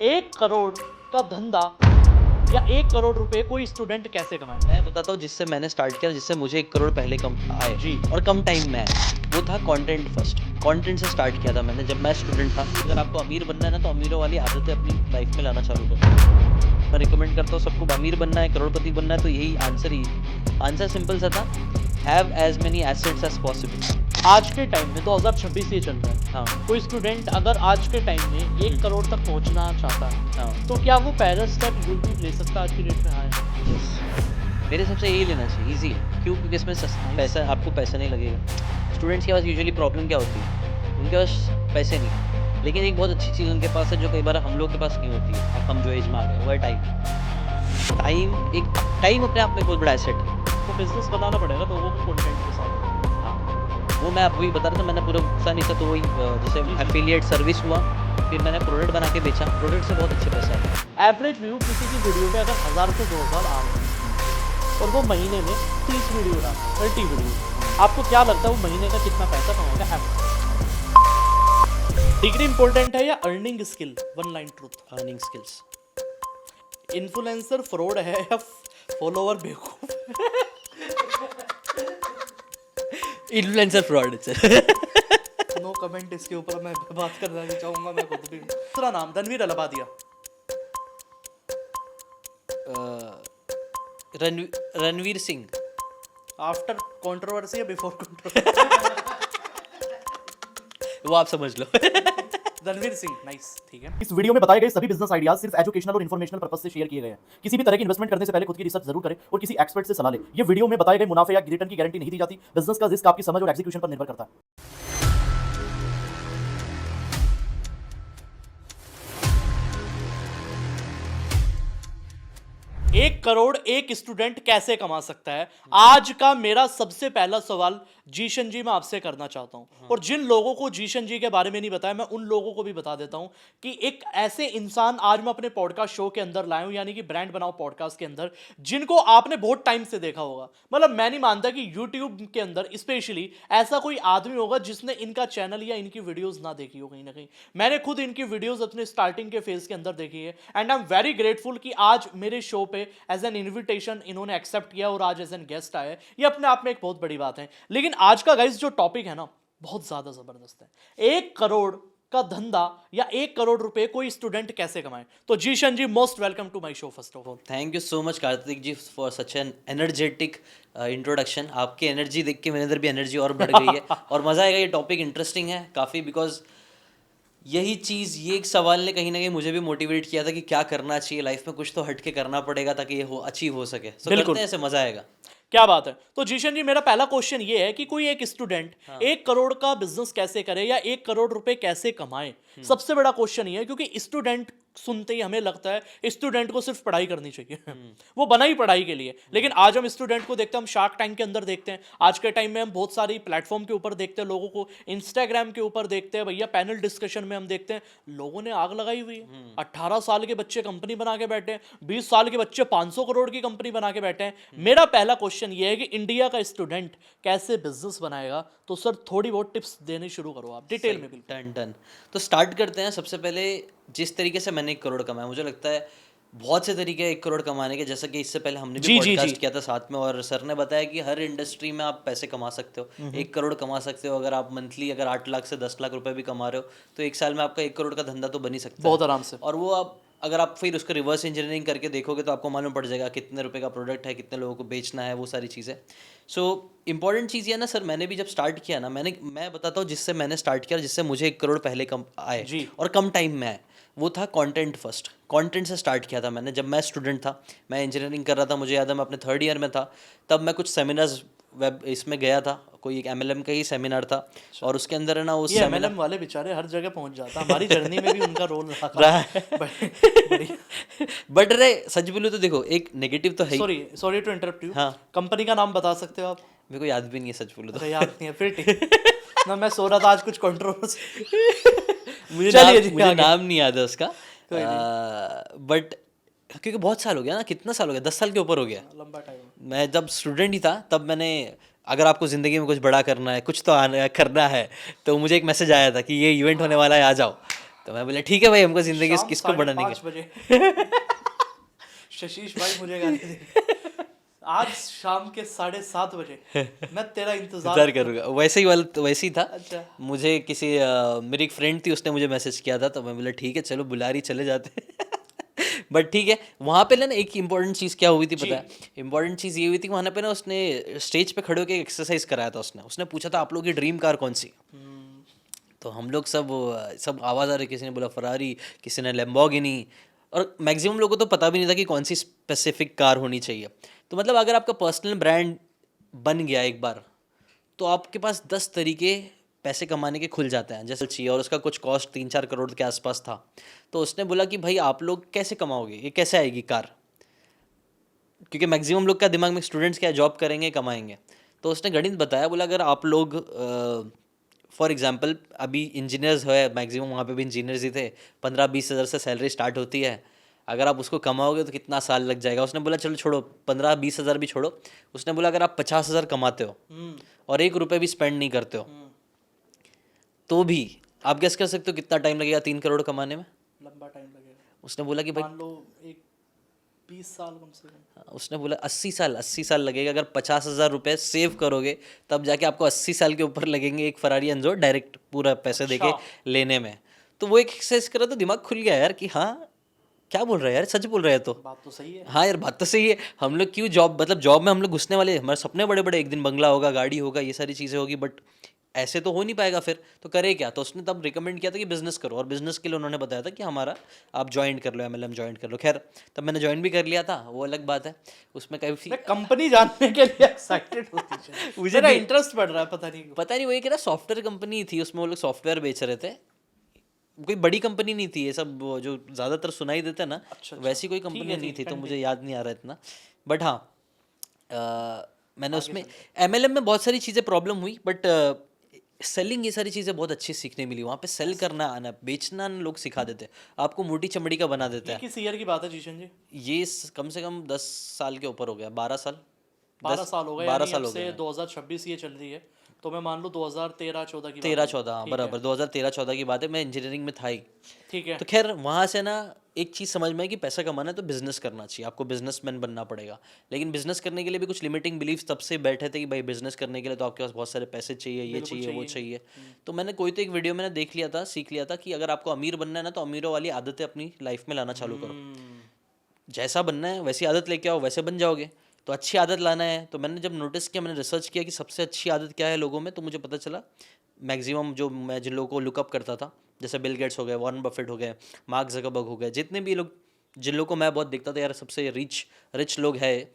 1 करोड़ का धंधा या 1 करोड़ रुपए कोई स्टूडेंट कैसे कमाए? मैं बताता हूँ जिससे मैंने स्टार्ट किया, जिससे मुझे 1 करोड़ पहले कम आए जी। और कम टाइम में आए। वो था कंटेंट फर्स्ट। कंटेंट से स्टार्ट किया था मैंने जब मैं स्टूडेंट था। अगर आपको अमीर बनना है ना, तो अमीरों वाली आदतें अपनी लाइफ में लाना चालू करो। मैं रिकमेंड करता हूँ सबको, अमीर बनना है, करोड़पति बनना है, तो यही आंसर सिंपल सा था, have as many assets as possible. आज के टाइम में 2026 ये चल रहा है। हाँ कोई स्टूडेंट अगर आज के टाइम में 1 करोड़ तक पहुंचना चाहता है, हाँ, तो क्या वो पहला स्टेप यूट्यूब ले सकता है आज की डेट में? हाँ है। मेरे हिसाब से यही लेना चाहिए, ईजी है। क्यों? क्योंकि इसमें पैसा, आपको पैसा नहीं लगेगा। स्टूडेंट्स के पास यूजुअली प्रॉब्लम क्या होती है, उनके पास पैसे नहीं। लेकिन एक बहुत अच्छी चीज़ उनके पास है जो कई बार हम लोग के पास नहीं होती है, अब हम जो एज में आ गए, वो है टाइम अपने आप में बहुत बड़ा एसेट है। तो बिजनेस बनाना पड़ेगा लोगों को कंटेंट के साथ। हाँ, वो मैं अभी बता रहा था, मैंने पूरा सा नहीं था, तो वही जैसे एफिलिएट सर्विस हुआ, फिर मैंने प्रोडक्ट बना के बेचा, प्रोडक्ट से बहुत अच्छे पैसे आए। एवरेज व्यू किसी की वीडियो पे अगर 1000 से 2000 आ रहे हैं और वो महीने में 30 वीडियो डाल 30 वीडियो, आपको क्या लगता है वो महीने का कितना पैसा कमाएगा? डिग्री इंपॉर्टेंट है या earning skill? One line truth. Earning skills. Influencer fraud है या फॉलोवर बेवकूफ? Influencer fraud sir. No comment इसके ऊपर मैं बात करना नहीं चाहूंगा, मैं खुद भी। दूसरा नाम रणवीर अलाहाबादिया। रणवीर सिंह। आफ्टर कंट्रोवर्सी या बिफोर कंट्रोवर्सी? वो आप समझ लो। रणवीर सिंह, नाइस, ठीक है। इस वीडियो में बताए गए सभी बिजनेस आइडियाज सिर्फ एजुकेशनल और इन्फॉर्मेशनल पर्पस से शेयर किए गए हैं। किसी भी तरह की इन्वेस्टमेंट करने से पहले खुद की रिसर्च जरूर करें और किसी एक्सपर्ट से सलाह लें। ये वीडियो में बताए गए मुनाफे या रिटर्न की गारंटी नहीं दी जाती। बिजनेस का रिस्क आपकी समझ और एग्जीक्यूशन पर निर्भर करता है। 1 करोड़ एक स्टूडेंट कैसे कमा सकता है? आज का मेरा सबसे पहला सवाल जीशन जी मैं आपसे करना चाहता हूं। और जिन लोगों को जीशन जी के बारे में नहीं बताया, मैं उन लोगों को भी बता देता हूं कि एक ऐसे इंसान आज मैं अपने पॉडकास्ट शो के अंदर लाया हूं, यानी कि ब्रांड बनाओ पॉडकास्ट के अंदर, जिनको आपने बहुत टाइम से देखा होगा। मतलब मैं नहीं मानता कि यूट्यूब के अंदर स्पेशली ऐसा कोई आदमी होगा जिसने इनका चैनल या इनकी वीडियोस ना देखी हो। कहीं ना कहीं मैंने खुद इनकी वीडियोस अपने स्टार्टिंग के फेज के अंदर देखी है, and I am very grateful कि आज मेरे शो पे एज एन इन्विटेशन इन्होंने एक्सेप्ट किया और आज एज एन गेस्ट आए। ये अपने आप में एक बहुत बड़ी बात है। लेकिन आज का गाइस जो टॉपिक है ना, बहुत ज्यादा जबरदस्त है। 1 करोड़ का धंधा या 1 करोड़ रुपए कोई स्टूडेंट कैसे कमाए? तो Zeeshan ji, most welcome to my show first of all. Thank you so much Kartik ji for such an energetic introduction. आपकी एनर्जी देख के मेरे अंदर भी एनर्जी और बढ़ गई है और मज़ा आएगा। ये टॉपिक इंटरेस्टिंग है काफ़ी, बिकॉज यही चीज़, ये एक सवाल ने कहीं ना कहीं मुझे भी मोटिवेट किया था कि क्या करना चाहिए लाइफ में, कुछ तो हट के करना पड़ेगा ताकि ये अचीव हो सके। So बिल्कुल। करते हैं, ऐसे मज़ा आएगा। क्या बात है। तो जीशन जी, मेरा पहला क्वेश्चन ये है कि कोई एक स्टूडेंट 1 करोड़ का बिजनेस कैसे करे या 1 करोड़ रुपए कैसे कमाए? सबसे बड़ा क्वेश्चन ये है, क्योंकि स्टूडेंट सुनते ही हमें लगता है स्टूडेंट को सिर्फ पढ़ाई करनी चाहिए। वो बना ही पढ़ाई के लिए। लेकिन आज हम स्टूडेंट को देखते हैं, हम शार्क टैंक के अंदर देखते हैं, आज के टाइम में हम बहुत सारी प्लेटफॉर्म के ऊपर देखते हैं लोगों को, इंस्टाग्राम के ऊपर देखते हैं, भैया पैनल डिस्कशन में हम देखते हैं लोगों ने आग लगाई हुई है। 18 साल के बच्चे कंपनी बना के बैठे हैं, 20 साल के बच्चे 500 करोड़ की कंपनी बना के बैठे हैं। मेरा पहला क्वेश्चन ये है कि इंडिया का स्टूडेंट कैसे बिजनेस बनाएगा? तो सर थोड़ी बहुत टिप्स देने शुरू करो आप, डिटेल में। बिल्कुल डन डन। तो स्टार्ट करते हैं। सबसे पहले जिस तरीके से मैंने 1 करोड़ कमाया, मुझे लगता है बहुत से तरीके हैं 1 करोड़ कमाने के। जैसा कि इससे पहले हमने भी पॉडकास्ट किया था साथ में, और सर ने बताया कि हर इंडस्ट्री में आप पैसे कमा सकते हो। 1 करोड़ कमा सकते हो। अगर आप मंथली अगर 8 लाख से 10 लाख रुपए भी कमा रहे हो, तो एक साल में आपका 1 करोड़ का धंधा तो बन ही सकता है बहुत आराम से। और वो आप अगर आप फिर उसको रिवर्स इंजीनियरिंग करके देखोगे तो आपको मालूम पड़ जाएगा कितने रुपए का प्रोडक्ट है, कितने लोगों को बेचना है, वो सारी चीज़ें। सो इंपॉर्टेंट चीज़ ये है ना सर, मैंने भी जब स्टार्ट किया ना, मैं बताता हूँ जिससे मैंने स्टार्ट किया, जिससे मुझे 1 करोड़ पहले कम आए जी। और कम टाइम में आए, वो था कंटेंट फर्स्ट। कंटेंट से स्टार्ट किया था मैंने जब मैं स्टूडेंट था। मैं इंजीनियरिंग कर रहा था, मुझे याद है मैं अपने 3rd ईयर में था। तब मैं कुछ सेमिनार्स वेब इसमें गया था, कोई एक MLM का ही सेमिनार था, और उसके अंदर है ना उस MLM वाले बेचारे हर जगह पहुंच जाता, हमारी जर्नी में भी उनका रोल रहा है। बट रे सच बोलूं तो देखो, एक नेगेटिव तो है ही। Sorry to interrupt you. हाँ। कंपनी का नाम बता सकते हो आप? मेरे को याद भी नहीं है सच बोलूं तो। अरे याद नहीं है, फिर ठीक। ना मैं सो रहा था आज कुछ कंट्रोवर्सी। मुझे नाम नहीं याद है उसका, बट क्योंकि बहुत साल हो गया ना, कितना साल हो गया, 10 साल के ऊपर हो गया। लंबा टाइम। मैं जब स्टूडेंट ही था तब मैंने, अगर आपको ज़िंदगी में कुछ बड़ा करना है, कुछ तो करना है, तो मुझे एक मैसेज आया था कि ये इवेंट होने वाला है, आ जाओ। तो मैं बोला ठीक है भाई, हमको जिंदगी शाम किसको बढ़ाने 5:30 बजे शशीश भाई मुझे गाली दे, आज शाम के 7:30 बजे मैं तेरा इंतजार करूंगा। वैसे ही वाला तो वैसे ही था। अच्छा। मुझे किसी मेरी एक फ्रेंड थी, उसने मुझे मैसेज किया था, तो मैं बोला ठीक है चलो, बुला रही चले जाते बट ठीक है। वहाँ पे ना एक इम्पॉर्टेंट चीज़ क्या हुई थी पता है? इम्पॉर्टेंट चीज़ ये हुई थी, वहाँ पे ना उसने स्टेज पे खड़े होकर एक्सरसाइज कराया था। उसने पूछा था आप लोगों की ड्रीम कार कौन सी? तो हम लोग सब आवाज़ आ रही, किसी ने बोला फरारी, किसी ने लैम्बोर्गिनी, और मैक्सिमम लोगों को तो पता भी नहीं था कि कौन सी स्पेसिफिक कार होनी चाहिए। तो मतलब अगर आपका पर्सनल ब्रांड बन गया एक बार, तो आपके पास 10 तरीके पैसे कमाने के खुल जाते हैं जैसे चाहिए, और उसका कुछ कॉस्ट 3-4 करोड़ के आसपास था। तो उसने बोला कि भाई आप लोग कैसे कमाओगे, ये कैसे आएगी कार? क्योंकि मैक्सिमम लोग का दिमाग में स्टूडेंट्स क्या जॉब करेंगे कमाएंगे। तो उसने गणित बताया, बोला अगर आप लोग फॉर एग्जांपल अभी इंजीनियर्स है, मैक्सिमम वहाँ पे भी इंजीनियर्स ही थे, 15-20 हज़ार से सैलरी स्टार्ट होती है। अगर आप उसको कमाओगे तो कितना साल लग जाएगा? उसने बोला चलो छोड़ो, 15-20 हज़ार भी छोड़ो। उसने बोला अगर आप 50 हज़ार कमाते हो और 1 रुपये भी स्पेंड नहीं करते हो, तो भी आप गेस कर सकते हो कितना टाइम लगेगा 3 करोड़ कमाने में? लंबा टाइम लगेगा। उसने बोला कि भाई मान लो एक 20 साल कम से कम। उसने बोला 80 साल लगेगा। अगर 50 हज़ार रुपये सेव करोगे तब जाके आपको 80 साल के ऊपर लगेंगे एक फरारी एंजो डायरेक्ट पूरा पैसे देके लेने में। तो वो एक एक्सरसाइज करा तो दिमाग खुल गया यार कि हाँ, क्या बोल रहा है यार, सच बोल रहे हैं। तो बात तो सही है। हाँ यार, बात तो सही है। हम लोग क्यों जॉब, मतलब जॉब में हम लोग घुसने वाले, हमारे सपने बड़े बड़े, एक दिन बंगला होगा, गाड़ी होगा, ये सारी चीज़ें होगी, बट ऐसे तो हो नहीं पाएगा। फिर तो करे क्या? तो उसने तब रिकमेंड किया था कि बिजनेस करो, और बिजनेस के लिए उन्होंने बताया था कि हमारा आप ज्वाइन कर लो, MLM ज्वाइन कर लो। खैर तब मैंने ज्वाइन भी कर लिया था, वो अलग बात है। उसमें काफ़ी कंपनी जानने के लिए एक्साइटेड होती है। मुझे मेरा भी- इंटरेस्ट बढ़ रहा है, पता नहीं क्यों। पता नहीं, वो एक ना सॉफ्टवेयर कंपनी थी, उसमें वो लोग सॉफ्टवेयर बेच रहे थे। कोई बड़ी कंपनी नहीं थी, ये सब वो जो ज़्यादातर सुनाई देते हैं ना, वैसी कोई कंपनी नहीं थी, तो मुझे याद नहीं आ रहा इतना। बट हाँ, मैंने उसमें MLM में बहुत सारी चीज़ें प्रॉब्लम हुई, बट सेलिंग ये सारी चीज़ें बहुत अच्छी सीखने मिली। वहाँ पे सेल करना आना, बेचना लोग सिखा देते हैं, आपको मोटी चमड़ी का बना देते ये हैं। किस ईयर की बात है जीशन जी? ये कम से कम 10 साल के ऊपर हो गया, 12 साल। 12 साल हो गए, 12 यानी साल अब हो से गए। 2026 ये चल रही है, तो मैं मान लूँ 2013-14 की बात है। 13-14, हाँ ठीक बराबर, 2013-14 की बात है। मैं इंजीनियरिंग में था ही। ठीक है। तो खैर वहाँ से ना एक चीज़ समझ में आई कि पैसा कमाना है तो बिजनेस करना चाहिए, आपको बिजनेसमैन बनना पड़ेगा। लेकिन बिजनेस करने के लिए भी कुछ लिमिटिंग बिलीफ तब से बैठे थे कि भाई बिजनेस करने के लिए तो आपके पास बहुत सारे पैसे चाहिए, ये चाहिए, वो चाहिए। तो मैंने कोई तो एक वीडियो मैंने देख लिया था, सीख लिया था कि अगर आपको अमीर बनना है ना, तो अमीरों वाली आदतें अपनी लाइफ में लाना चालू करो। जैसा बनना है वैसी आदत लेके आओ, वैसे बन जाओगे। तो अच्छी आदत लाना है, तो मैंने जब नोटिस किया, मैंने रिसर्च किया कि सबसे अच्छी आदत क्या है लोगों में, तो मुझे पता चला मैक्सिमम जो मैं जिन लोगों को लुकअप करता था, जैसे बिल गेट्स हो गए, वॉरेन बफेट हो गए, मार्क ज़करबर्ग हो गए, जितने भी लोग जिन लोगों को मैं बहुत देखता था यार सबसे रिच लोग हैं,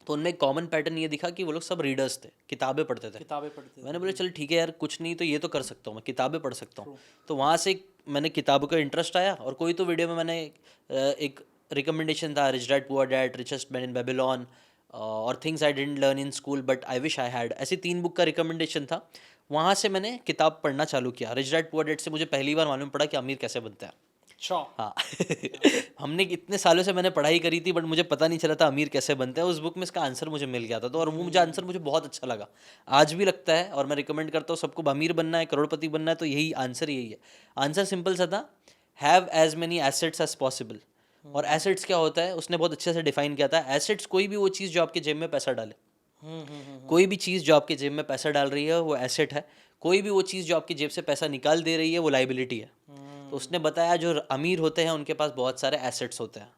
तो उनमें एक कॉमन पैटर्न ये दिखा कि वो लोग सब रीडर्स थे, किताबें पढ़ते थे। किताबें पढ़ते थे। मैंने बोला चल ठीक है यार, कुछ नहीं तो ये तो कर सकता हूँ, मैं किताबें पढ़ सकता हूँ। तो वहाँ से मैंने किताबों का इंटरेस्ट आया, और कोई तो वीडियो में मैंने एक रिकमेंडेशन था, rich dad poor dad, richest man in Babylon, और things I didn't learn in school but I wish I had, ऐसी 3 बुक का रिकमेंडेशन था। वहाँ से मैंने किताब पढ़ना चालू किया। रिच डैड पुअर डैड से मुझे पहली बार मालूम पड़ा कि अमीर कैसे बनता है। अच्छा। हाँ हमने इतने सालों से मैंने पढ़ाई करी थी, बट मुझे पता नहीं चला था अमीर कैसे बनते हैं। उस बुक में इसका आंसर मुझे मिल गया था, तो और वो मुझे आंसर मुझे बहुत अच्छा लगा, आज भी लगता है, और मैं रिकमेंड करता हूँ सबको। अमीर बनना है, करोड़पति बनना है, तो यही आंसर, यही है आंसर। सिंपल सा था, have as many assets as possible. और एसेट्स क्या होता है उसने बहुत अच्छे से डिफाइन किया था। एसेट्स कोई भी वो चीज़ जो आपके जेब में पैसा डाले, कोई भी चीज़ जो आपके जेब में पैसा डाल रही है वो एसेट है। कोई भी वो चीज़ जो आपकी जेब से पैसा निकाल दे रही है वो लाइबिलिटी है। तो उसने बताया जो अमीर होते हैं उनके पास बहुत सारे एसेट्स होते हैं,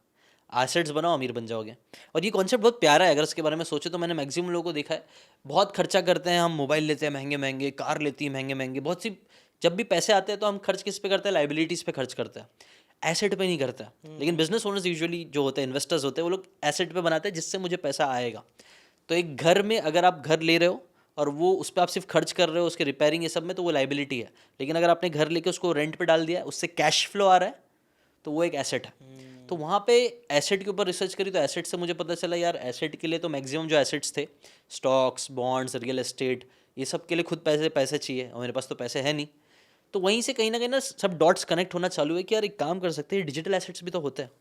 एसेट्स बनाओ अमीर बन जाओगे। और ये कॉन्सेप्ट बहुत प्यारा है, अगर इसके बारे में सोचे तो। मैंने मैक्सिमम लोगों को देखा है, बहुत खर्चा करते हैं हम, मोबाइल लेते हैं महंगे महंगे, कार लेती है महंगे महंगे, बहुत सी, जब भी पैसे आते हैं तो हम खर्च किस पे करते हैं? लाइबिलिटीज़ पे खर्च करते हैं, एसेट पे नहीं करते हैं। लेकिन बिजनेस ओनर्स यूजुअली जो होते हैं, इन्वेस्टर्स होते हैं, वो लोग एसेट पे बनाते हैं जिससे मुझे पैसा आएगा। तो एक घर में अगर आप घर ले रहे हो और वो उस पर आप सिर्फ खर्च कर रहे हो, उसके रिपेयरिंग ये सब में, तो वो लाइबिलिटी है। लेकिन अगर आपने घर लेके उसको रेंट पे डाल दिया, उससे कैश फ्लो आ रहा है, तो वो एक एसेट है। तो वहाँ पे एसेट के ऊपर रिसर्च करी, तो एसेट से मुझे पता चला यार एसेट के लिए तो मैक्सिमम जो एसेट्स थे, स्टॉक्स, बॉन्ड्स, रियल एस्टेट, ये सब के लिए खुद पैसे चाहिए, और मेरे पास तो पैसे है नहीं। तो वहीं से कहीं ना सब डॉट्स कनेक्ट होना चालू है कि यार एक काम कर सकते हैं, डिजिटल एसेट्स भी तो होते हैं।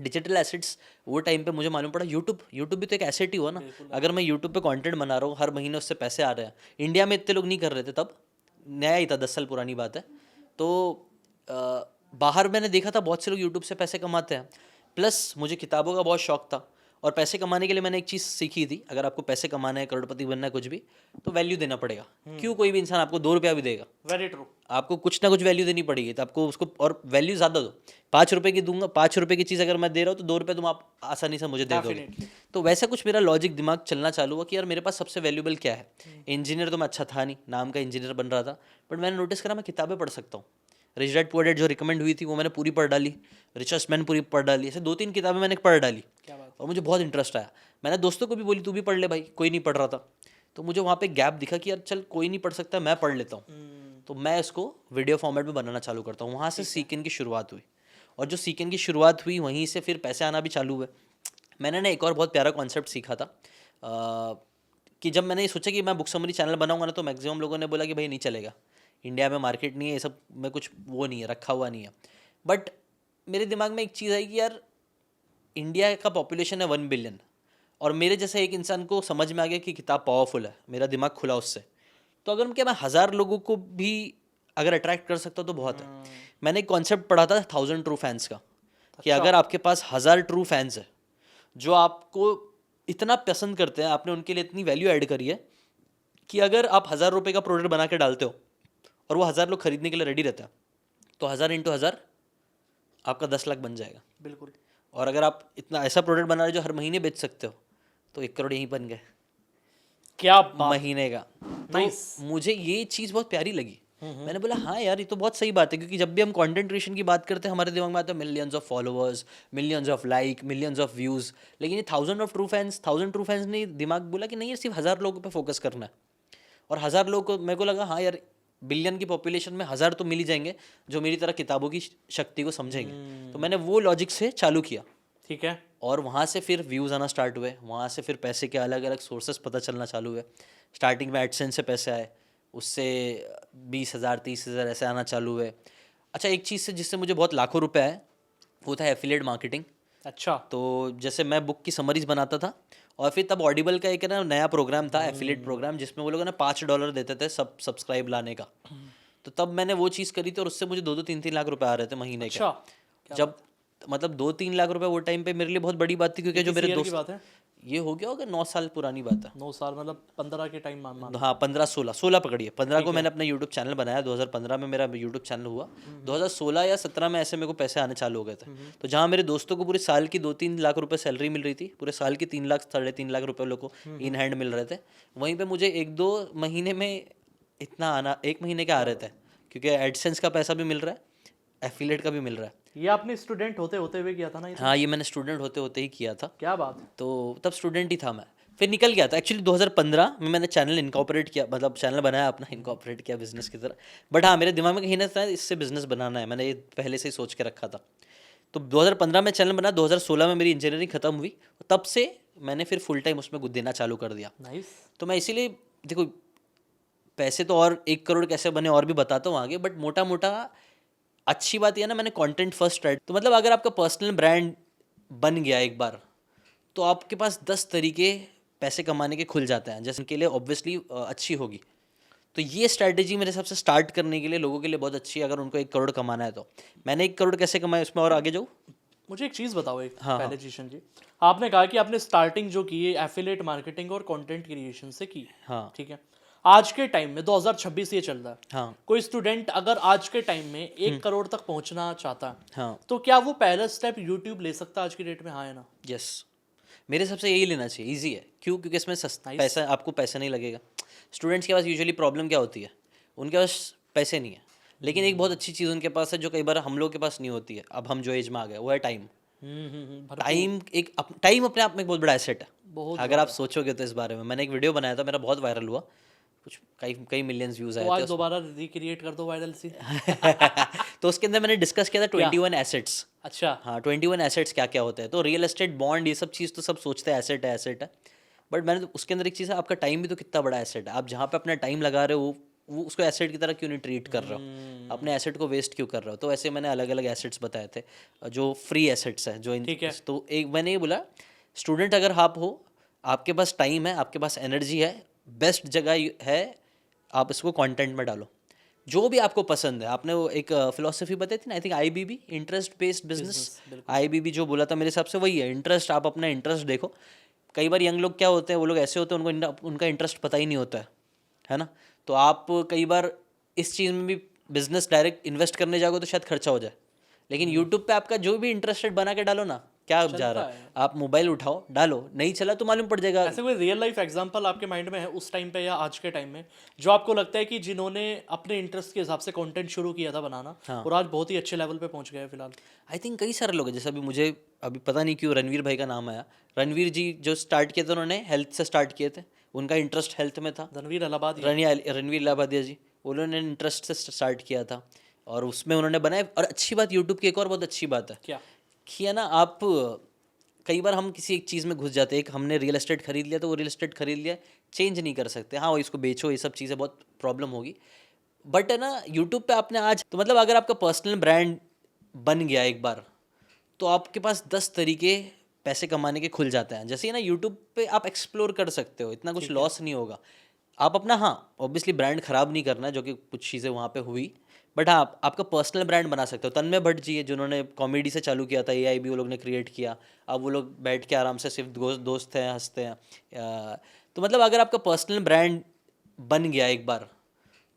डिजिटल एसेट्स वो टाइम पे मुझे मालूम पड़ा, यूट्यूब भी तो एक एसेट ही हुआ ना। अगर मैं यूट्यूब पे कंटेंट बना रहा हूँ, हर महीने उससे पैसे आ रहे हैं, इंडिया में इतने लोग नहीं कर रहे थे तब, नया ही था, 10 साल पुरानी बात है। तो बाहर मैंने देखा था बहुत से लोग यूट्यूब से पैसे कमाते हैं, प्लस मुझे किताबों का बहुत शौक था, और पैसे कमाने के लिए मैंने एक चीज़ सीखी थी, अगर आपको पैसे कमाना है, करोड़पति बनना है, कुछ भी, तो वैल्यू देना पड़ेगा। क्यों कोई भी इंसान आपको 2 रुपया भी देगा, वेरी ट्रू। आपको कुछ ना कुछ वैल्यू देनी पड़ेगी, तो आपको उसको, और वैल्यू ज़्यादा दो। 5 रुपये की दूंगा, 5 रुपये की चीज़ अगर मैं दे रहा हूँ तो 2 रुपये तुम आप आसानी से मुझे दे दोगे। Definitely. तो वैसा कुछ मेरा लॉजिक दिमाग चलना चालू हुआ कि यार मेरे पास सबसे वैल्यूबल क्या है। इंजीनियर तो मैं अच्छा था नहीं, नाम का इंजीनियर बन रहा था, बट मैंने नोटिस करा मैं किताबें पढ़ सकता हूँ। रिच डैड पुअर डैड जो रिकमेंड हुई थी वो मैंने पूरी पढ़ डाली, रिचेस्ट मैन पूरी पढ़ डाली, ऐसे 2-3 किताबें मैंने पढ़ डाली, क्या बात। और मुझे बहुत इंटरेस्ट आया। मैंने दोस्तों को भी बोली तू भी पढ़ ले भाई, कोई नहीं पढ़ रहा था, तो मुझे वहाँ पे गैप दिखा कि यार चल कोई नहीं पढ़ सकता, मैं पढ़ लेता हूँ। तो मैं इसको वीडियो फॉर्मेट में बनाना चालू करता हूँ। वहाँ से सीकन की शुरुआत हुई, और जो सीकन की शुरुआत हुई वहीं से फिर पैसे आना भी चालू हुए। मैंने ना एक और बहुत प्यारा कॉन्सेप्ट सीखा था, कि जब मैंने सोचा कि मैं बुक समरी चैनल बनाऊंगा ना, तो मैक्सिमम लोगों ने बोला कि भाई नहीं चलेगा, इंडिया में मार्केट नहीं है, ये सब में कुछ वो नहीं है, रखा हुआ नहीं है। बट मेरे दिमाग में एक चीज़ आई कि यार इंडिया का पॉपुलेशन है 1 बिलियन, और मेरे जैसे एक इंसान को समझ में आ गया कि किताब पावरफुल है, मेरा दिमाग खुला उससे, तो अगर मैं 1000 लोगों को भी अगर अट्रैक्ट कर सकता हूँ तो बहुत है। मैंने एक कॉन्सेप्ट पढ़ा था 1000 ट्रू फैंस का, कि अगर आपके पास 1000 ट्रू फैंस है जो आपको इतना पसंद करते हैं, आपने उनके लिए इतनी वैल्यू ऐड करी है कि अगर आप 1000 रुपये का प्रोडक्ट बना के डालते हो और वो 1000 लोग खरीदने के लिए रेडी रहते हैं, तो 1000 × 1000 आपका 10 लाख बन जाएगा। बिल्कुल। और अगर आप इतना ऐसा प्रोडक्ट बना रहे हो जो हर महीने बेच सकते हो, तो 1 करोड़ यहीं बन गए क्या बात। महीने का। तो Nice. मुझे ये चीज़ बहुत प्यारी लगी। मैंने बोला हाँ यार ये तो बहुत सही बात है, क्योंकि जब भी हम कंटेंट क्रिएशन की बात करते हैं हमारे दिमाग में आता है millions of followers, millions of like, millions of views, लेकिन ये 1000 of true fans, 1000 true fans ने दिमाग बोला कि नहीं, ये सिर्फ 1000 लोगों पे फोकस करना है। और 1000 लोग को, मेरे को लगा हाँ यार बिलियन की पॉपुलेशन में 1000 तो मिल ही जाएंगे जो मेरी तरह किताबों की शक्ति को समझेंगे। तो मैंने वो लॉजिक से चालू किया, ठीक है। और वहाँ से फिर व्यूज़ आना स्टार्ट हुए, वहाँ से फिर पैसे के अलग अलग सोर्सेस पता चलना चालू हुए। स्टार्टिंग में एडसेंस से पैसे आए, उससे 20,000 30,000 ऐसे आना चालू हुए। अच्छा, एक चीज़ से जिससे मुझे बहुत लाखों रुपए आए वो था एफिलिएट मार्केटिंग। अच्छा। तो जैसे मैं बुक की समरीज बनाता था, और फिर तब ऑडिबल का एक ना नया प्रोग्राम था एफिलिएट प्रोग्राम, जिसमें वो लोग ना $5 देते थे सब्सक्राइब लाने का। तो तब मैंने वो चीज़ करी थी, और उससे मुझे 2-2 3-3 लाख रुपए आ रहे थे महीने के। अच्छा। जब मतलब 2-3 लाख रुपए वो टाइम पे मेरे लिए बहुत बड़ी बात थी, क्योंकि जो मेरे की दोस्त, बात है? ये हो गया होगा 9 साल पुरानी बात है। 9 साल मतलब 15 के टाइम मान। हाँ 15-16 पकड़िए, 15 को मैंने अपना यूट्यूब चैनल बनाया, 2015 में मेरा यूट्यूब चैनल हुआ, 2016 या 17 में ऐसे मेरे को पैसे आने चालू हो गए थे। तो जहाँ मेरे दोस्तों को पूरे साल की 2-3 लाख रुपए सैलरी मिल रही थी, पूरे साल की 3 लाख 3.5 लाख रुपए लोग को इन हैंड मिल रहे थे, वहीं पे मुझे 1-2 महीने में इतना आना, 1 महीने का आ रहे थे, क्योंकि एडसेंस का पैसा भी मिल रहा है, एफिलिएट का भी मिल रहा है। ये आपने स्टूडेंट होते होते हुए किया था ना? हाँ ये मैंने स्टूडेंट होते होते ही किया था। क्या बात है। तो तब स्टूडेंट ही था मैं, फिर निकल गया था। एक्चुअली 2015 में मैंने चैनल इनकॉर्पोरेट किया, मतलब चैनल बनाया अपना, इनकॉर्पोरेट किया बिजनेस की तरह। बट हाँ मेरे दिमाग में कहीं ना था इससे बिजनेस बनाना है, मैंने ये पहले से ही सोच के रखा था। तो 2015 में चैनल बना, 2016 में मेरी इंजीनियरिंग खत्म हुई, तब से मैंने फिर फुल टाइम उसमें देना चालू कर दिया। नाइस। तो मैं इसीलिए देखो, पैसे तो और 1 करोड़ कैसे बने और भी बताता हूँ आगे, बट मोटा मोटा अच्छी बात यह है ना, मैंने कंटेंट फर्स्ट राइट, तो मतलब अगर आपका पर्सनल ब्रांड बन गया एक बार, तो आपके पास 10 तरीके पैसे कमाने के खुल जाते हैं, जैसे के लिए ऑब्वियसली अच्छी होगी। तो ये स्ट्रैटेजी मेरे हिसाब से स्टार्ट करने के लिए लोगों के लिए बहुत अच्छी है, अगर उनको 1 करोड़ कमाना है। तो मैंने 1 करोड़ कैसे कमाया उसमें और आगे जाऊँ? मुझे एक चीज़ बताओ एक हाँ, पहले जीशन जी, आपने कहा कि आपने स्टार्टिंग जो की है एफिलिएट मार्केटिंग और कंटेंट क्रिएशन से की। हाँ ठीक है। आज के टाइम में 2026 ये चल रहा है, हाँ कोई स्टूडेंट अगर आज के टाइम में 1 करोड़ तक पहुंचना चाहता है, हाँ तो क्या वो पहला स्टेप यूट्यूब ले सकता है आज की डेट में? हाँ या ना? यस, मेरे हिसाब से यही लेना चाहिए, ईजी है। क्यों? क्योंकि इसमें सस्ता पैसा, आपको पैसा नहीं लगेगा। स्टूडेंट्स के पास यूजुअली प्रॉब्लम क्या होती है, उनके पास पैसे नहीं है, लेकिन एक बहुत अच्छी चीज़ उनके पास है जो कई बार हम लोग के पास नहीं होती है, अब हम जो एज में आ गए, वो है टाइम। टाइम अपने आप में एक बहुत बड़ा एसेट है, बहुत अगर आप सोचोगे तो इस बारे में। मैंने एक वीडियो बनाया था, मेरा बहुत वायरल हुआ, कुछ कई मिलियंस व्यूज आए तो आज थे दोबारा रिक्रिएट कर दो वायरल सी। तो उसके अंदर मैंने डिस्कस किया था 21 एसेट्स। अच्छा। हाँ 21 एसेट्स क्या क्या होते हैं। तो रियल एस्टेट, बॉन्ड, ये सब चीज़ तो सब सोचते हैं एसेट है एसेट है, बट मैंने तो उसके अंदर एक चीज़ है, आपका टाइम भी तो कितना बड़ा एसेट है। आप जहाँ पे अपना टाइम लगा रहे हो वो उसको एसेट की तरह क्यों नहीं ट्रीट कर रहे हो, अपने एसेट को वेस्ट क्यों कर रहे हो। तो ऐसे मैंने अलग अलग एसेट्स बताए थे जो फ्री एसेट्स हैं, जो ठीक है। तो एक मैंने ये बोला, स्टूडेंट अगर आप हो, आपके पास टाइम है, आपके पास एनर्जी है, बेस्ट जगह है आप इसको कंटेंट में डालो। जो भी आपको पसंद है। आपने वो एक फिलोसफी बताई थी ना, I think IBB, interest based business. IBB जो बोला था मेरे हिसाब से वही है, इंटरेस्ट। आप अपना इंटरेस्ट देखो। कई बार यंग लोग क्या होते हैं, वो लोग ऐसे होते हैं उनको उनका इंटरेस्ट पता ही नहीं होता है ना। तो आप कई बार इस चीज़ में भी बिजनेस डायरेक्ट इन्वेस्ट करने जाओगे तो शायद खर्चा हो जाए, लेकिन यूट्यूब पे आपका जो भी इंटरेस्टेड बना के डालो ना, क्या जा रहा है, आप मोबाइल उठाओ डालो, नहीं चला तो मालूम पड़ जाएगा। ऐसे कोई रियल लाइफ एग्जांपल आपके माइंड में है उस टाइम पे या आज के टाइम में, जो आपको लगता है कि जिन्होंने अपने इंटरेस्ट के हिसाब से कंटेंट शुरू किया था बनाना और आज बहुत ही अच्छे लेवल पे पहुंच गए हैं फिलहाल? आई थिंक कई सारे लोग हैं, जैसे अभी मुझे अभी पता नहीं क्यों रणवीर भाई का नाम आया। रणवीर जी जो स्टार्ट किए थे उन्होंने हेल्थ से स्टार्ट किए थे, उनका इंटरेस्ट हेल्थ में था। रणवीर इलाहाबादी। रणवीर इलाहाबादिया जी, उन्होंने इंटरेस्ट से स्टार्ट किया था और उसमें उन्होंने बनाए। और अच्छी बात यूट्यूब की एक और बहुत अच्छी बात है क्या? कि है ना, आप कई बार हम किसी एक चीज़ में घुस जाते हैं। एक हमने रियल एस्टेट खरीद लिया तो वो रियल एस्टेट खरीद लिया, चेंज नहीं कर सकते। हाँ, वो इसको बेचो, ये सब चीज़ें बहुत प्रॉब्लम होगी। बट है ना, यूट्यूब पे आपने आज तो मतलब अगर आपका पर्सनल ब्रांड बन गया एक बार, तो आपके पास 10 तरीके पैसे कमाने के खुल जाते हैं। जैसे ना यूट्यूब पे आप एक्सप्लोर कर सकते हो, इतना कुछ लॉस नहीं होगा। आप अपना, हाँ ऑब्वियसली ब्रांड खराब नहीं करना है, जो कि कुछ चीज़ें वहाँ पे हुई, बट हाँ आपका पर्सनल ब्रांड बना सकते हो। तन्मय भट्ट जी है जिन्होंने कॉमेडी से चालू किया था, AIB वो लोग ने क्रिएट किया। अब वो लोग बैठ के आराम से सिर्फ दोस्त हैं, हंसते हैं। तो मतलब अगर आपका पर्सनल ब्रांड बन गया एक बार,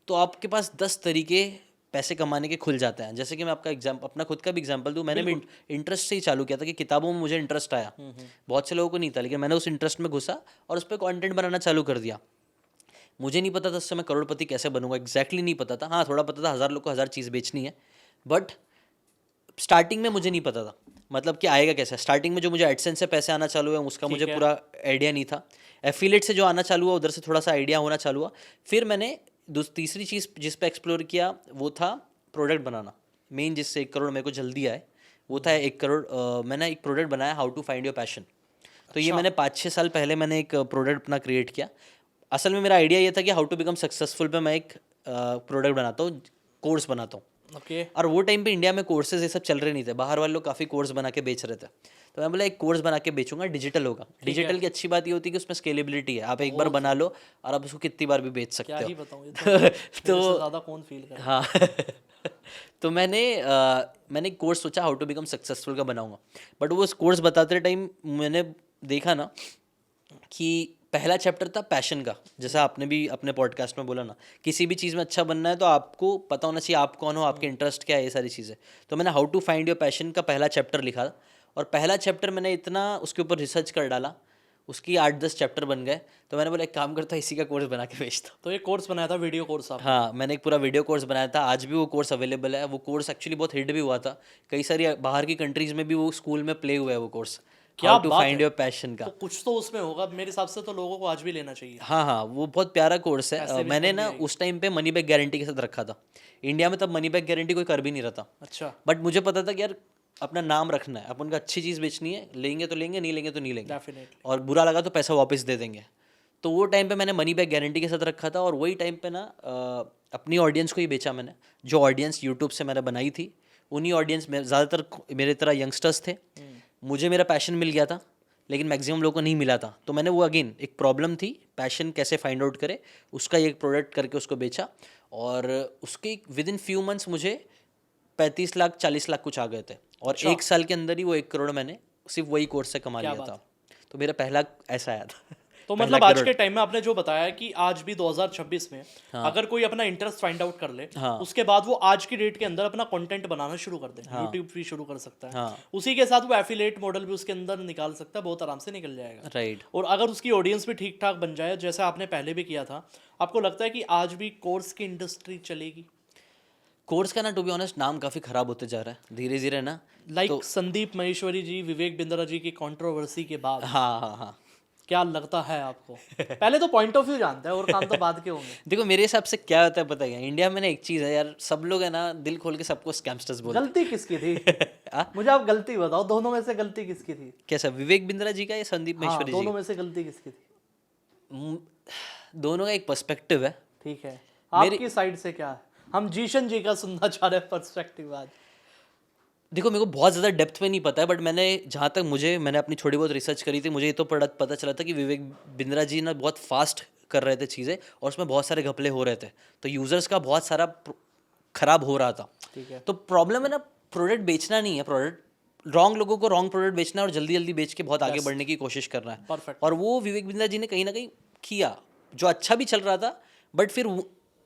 तो आपके पास 10 तरीके पैसे कमाने के खुल जाते हैं। जैसे कि मैं आपका अपना खुद का भी एग्जांपल दूं, मैंने भी इंटरेस्ट से ही चालू किया था कि किताबों में मुझे इंटरेस्ट आया। बहुत से लोगों को नहीं था, लेकिन मैंने उस इंटरेस्ट में घुसा और उस पर कंटेंट बनाना चालू कर दिया। मुझे नहीं पता था उससे मैं करोड़पति कैसे बनूंगा, एग्जैक्टली नहीं पता था। हाँ थोड़ा पता था, 1000 लोग को 1000 चीज़ बेचनी है, बट स्टार्टिंग में मुझे नहीं पता था मतलब कि आएगा कैसे। स्टार्टिंग में जो मुझे एडसेंस से पैसे आना चालू हुआ उसका मुझे पूरा आइडिया नहीं था। एफिलेट से जो आना चालू हुआ उधर से थोड़ा सा आइडिया होना चालू हुआ। फिर मैंने तीसरी चीज़ जिस पे एक्सप्लोर किया वो था प्रोडक्ट बनाना। मेन जिससे 1 करोड़ मेरे को जल्दी आए वो था 1 करोड़। मैंने एक प्रोडक्ट बनाया, how to find your passion. तो ये मैंने 5-6 साल पहले मैंने एक प्रोडक्ट अपना क्रिएट किया। असल में मेरा आइडिया ये था कि हाउ टू बिकम सक्सेसफुल पे मैं एक प्रोडक्ट बनाता हूँ, कोर्स बनाता हूँ। ओके। और वो टाइम पे इंडिया में कोर्सेज ये सब चल रहे नहीं थे, बाहर वाले लोग काफ़ी कोर्स बना के बेच रहे थे। तो मैं बोला एक कोर्स बना के बेचूंगा, डिजिटल होगा। डिजिटल की अच्छी बात ये होती है कि उसमें स्केलेबिलिटी है, आप एक बार बना लो और आप उसको कितनी बार भी बेच सकते क्या हो। ही बताऊं, ये तो तो ज़्यादा कौन फील करे। हाँ तो मैंने एक कोर्स सोचा हाउ टू बिकम सक्सेसफुल का बनाऊंगा। बट वो कोर्स बताते टाइम मैंने देखा ना कि पहला चैप्टर था पैशन का। जैसा आपने भी अपने पॉडकास्ट में बोला ना, किसी भी चीज़ में अच्छा बनना है तो आपको पता होना चाहिए आप कौन हो, आपके इंटरेस्ट क्या है, ये सारी चीज़ें। तो मैंने how to find your passion का पहला चैप्टर लिखा और पहला चैप्टर मैंने इतना उसके ऊपर रिसर्च कर डाला, उसकी 8-10 चैप्टर बन गए। तो मैंने बोला एक काम करता इसी का कोर्स बना के बेचता। तो ये कोर्स बनाया था, वीडियो कोर्स आप? हाँ, मैंने एक पूरा वीडियो कोर्स बनाया था। आज भी वो कोर्स अवेलेबल है। वो कोर्स एक्चुअली बहुत हिट भी हुआ था, कई सारी बाहर की कंट्रीज़ में भी वो स्कूल में प्ले हुआ है वो कोर्स, क्या हाउ टू बात फाइंड है। योर पैशन का। तो कुछ तो उसमें होगा, मेरे हिसाब से तो लोगों को आज भी लेना चाहिए। हाँ हाँ, वो बहुत प्यारा कोर्स है। ऐसे भी मैंने समझ ना नहीं आई। उस टाइम पे मनी बैक गारंटी के साथ रखा था। इंडिया में तब मनी बैक गारंटी कोई कर भी नहीं रहा था। अच्छा। बट मुझे पता था कि यार अपना नाम रखना है, अपन को अच्छी चीज़ बेचनी है, लेंगे तो लेंगे, नहीं लेंगे तो नहीं लेंगे, डेफिनेटली। और बुरा लगा तो पैसा वापस दे देंगे। तो वो टाइम पे मैंने मनी बैक गारंटी के साथ रखा था और वही टाइम पे ना अपनी ऑडियंस को ही बेचा मैंने। जो ऑडियंस यूट्यूब से मैंने बनाई थी उन्हीं ऑडियंस में ज़्यादातर मेरे तरह यंगस्टर्स थे। मुझे मेरा पैशन मिल गया था लेकिन मैक्सिमम लोगों को नहीं मिला था। तो मैंने वो अगेन एक प्रॉब्लम थी, पैशन कैसे फाइंड आउट करे, उसका एक प्रोडक्ट करके उसको बेचा और उसके विद इन फ्यू मंथ्स मुझे 35 लाख 40 लाख कुछ आ गए थे। और 1 साल के अंदर ही वो 1 करोड़ मैंने सिर्फ वही कोर्स से कमा लिया था। तो मेरा पहला ऐसा आया था। तो मतलब आज के टाइम में आपने जो बताया कि आज भी 2026 में अगर कोई अपना इंटरेस्ट फाइंड आउट कर ले, उसके बाद वो आज की डेट के अंदर अपना कंटेंट बनाना शुरू कर दे, यूट्यूब भी शुरू कर सकता है। उसी के साथ वो एफिलिएट मॉडल भी उसके अंदर निकाल सकता है, बहुत आराम से निकल जाएगा। राइट। और अगर उसकी ऑडियंस भी ठीक ठाक बन जाए, जैसे आपने पहले भी किया था, आपको लगता है कि आज भी कोर्स की इंडस्ट्री चलेगी? कोर्स का ना टू बी ऑनेस्ट नाम काफ़ी ख़राब होते जा रहा है धीरे धीरे ना। लाइक संदीप महेश्वरी जी, विवेक बिंद्रा जी की कंट्रोवर्सी के बाद हाँ हाँ हाँ, क्या लगता है आपको? पहले तो पॉइंट ऑफ व्यू जानते हैं और काम तो बाद के होंगे। देखो मेरे हिसाब से क्या होता है पता है, इंडिया में ना एक चीज़ है यार, सब लोग है ना दिल खोल के सबको स्कैमस्टर्स बोलते हैं। गलती किसकी थी? मुझे आप गलती बताओ, दोनों में से गलती किसकी थी? कैसा, विवेक बिंद्रा जी का या संदीप महेश्वरी जी? दोनों में से गलती किसकी थी? दोनों का एक पर्सपेक्टिव है। ठीक है, आपकी साइड से क्या है? हम जीशन जी का सुनना चाह रहे हैं पर्सपेक्टिव आज। देखो मेरे को बहुत ज़्यादा डेप्थ में नहीं पता है, बट मैंने जहाँ तक मैंने अपनी थोड़ी बहुत रिसर्च करी थी, मुझे ये तो पता चला था कि विवेक बिंद्रा जी ना बहुत फास्ट कर रहे थे चीज़ें और उसमें बहुत सारे घपले हो रहे थे, तो यूज़र्स का बहुत सारा खराब हो रहा था। ठीक है। तो प्रॉब्लम है ना, प्रोडक्ट बेचना नहीं है, प्रोडक्ट रॉन्ग लोगों को रॉन्ग प्रोडक्ट बेचना है और जल्दी जल्दी बेच के बहुत आगे बढ़ने की कोशिश करना है। Perfect. और वो विवेक बिंद्रा जी ने कहीं ना कहीं किया, जो अच्छा भी चल रहा था, बट फिर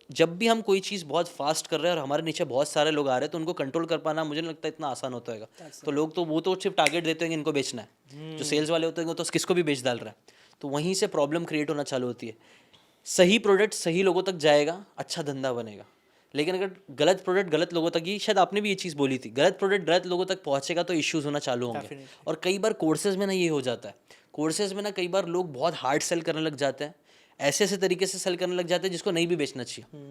जब भी हम कोई चीज़ बहुत फास्ट कर रहे हैं और हमारे नीचे बहुत सारे लोग आ रहे हैं, तो उनको कंट्रोल कर पाना मुझे नहीं लगता इतना आसान होता होगा। तो लोग तो वो तो सिर्फ टारगेट देते हैं इनको बेचना है, जो सेल्स वाले होते हैं वो तो किसको भी बेच डाल रहा है, तो वहीं से प्रॉब्लम क्रिएट होना चालू होती है। सही प्रोडक्ट सही लोगों तक जाएगा, अच्छा धंधा बनेगा, लेकिन अगर गलत प्रोडक्ट गलत लोगों तक, ही शायद आपने भी ये चीज़ बोली थी, गलत प्रोडक्ट गलत लोगों तक पहुंचेगा तो इश्यूज होना चालू होंगे। और कई बार कोर्सेज में ना ये हो जाता है, कोर्सेज में ना कई बार लोग बहुत हार्ड सेल करने लग जाते हैं, ऐसे ऐसे तरीके से सेल करने लग जाते हैं जिसको नहीं भी बेचना चाहिए।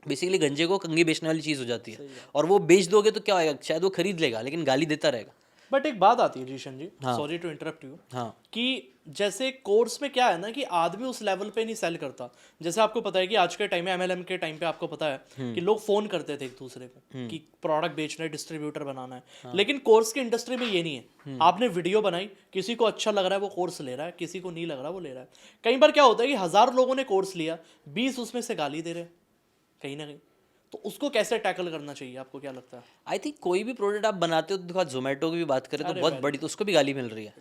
बेसिकली गंजे को कंगी बेचने वाली चीज़ हो जाती है, और वो बेच दोगे तो क्या होएगा, शायद वो खरीद लेगा लेकिन गाली देता रहेगा। बट एक बात आती है जीशन जी, सॉरी टू इंटरप्ट यू, हाँ कि जैसे कोर्स में क्या है ना कि आदमी उस लेवल पे नहीं सेल करता। जैसे आपको पता है कि आज के टाइम में एमएलएम के टाइम पे आपको पता है कि लोग फोन करते थे एक दूसरे को कि प्रोडक्ट बेचना है, डिस्ट्रीब्यूटर बनाना है। लेकिन कोर्स की इंडस्ट्री में ये नहीं है। आपने वीडियो बनाई, किसी को अच्छा लग रहा है वो कोर्स ले रहा है, किसी को नहीं लग रहा वो ले रहा है। कई बार क्या होता है कि 1000 लोगों ने कोर्स लिया, 20 उसमें से गाली दे रहे हैं कहीं ना कहीं, तो उसको कैसे टैकल करना चाहिए, आपको क्या लगता है? आई थिंक कोई भी प्रोडक्ट आप बनाते हो, देखो जोमेटो की भी बात करें तो बहुत बड़ी, तो उसको भी गाली मिल रही है।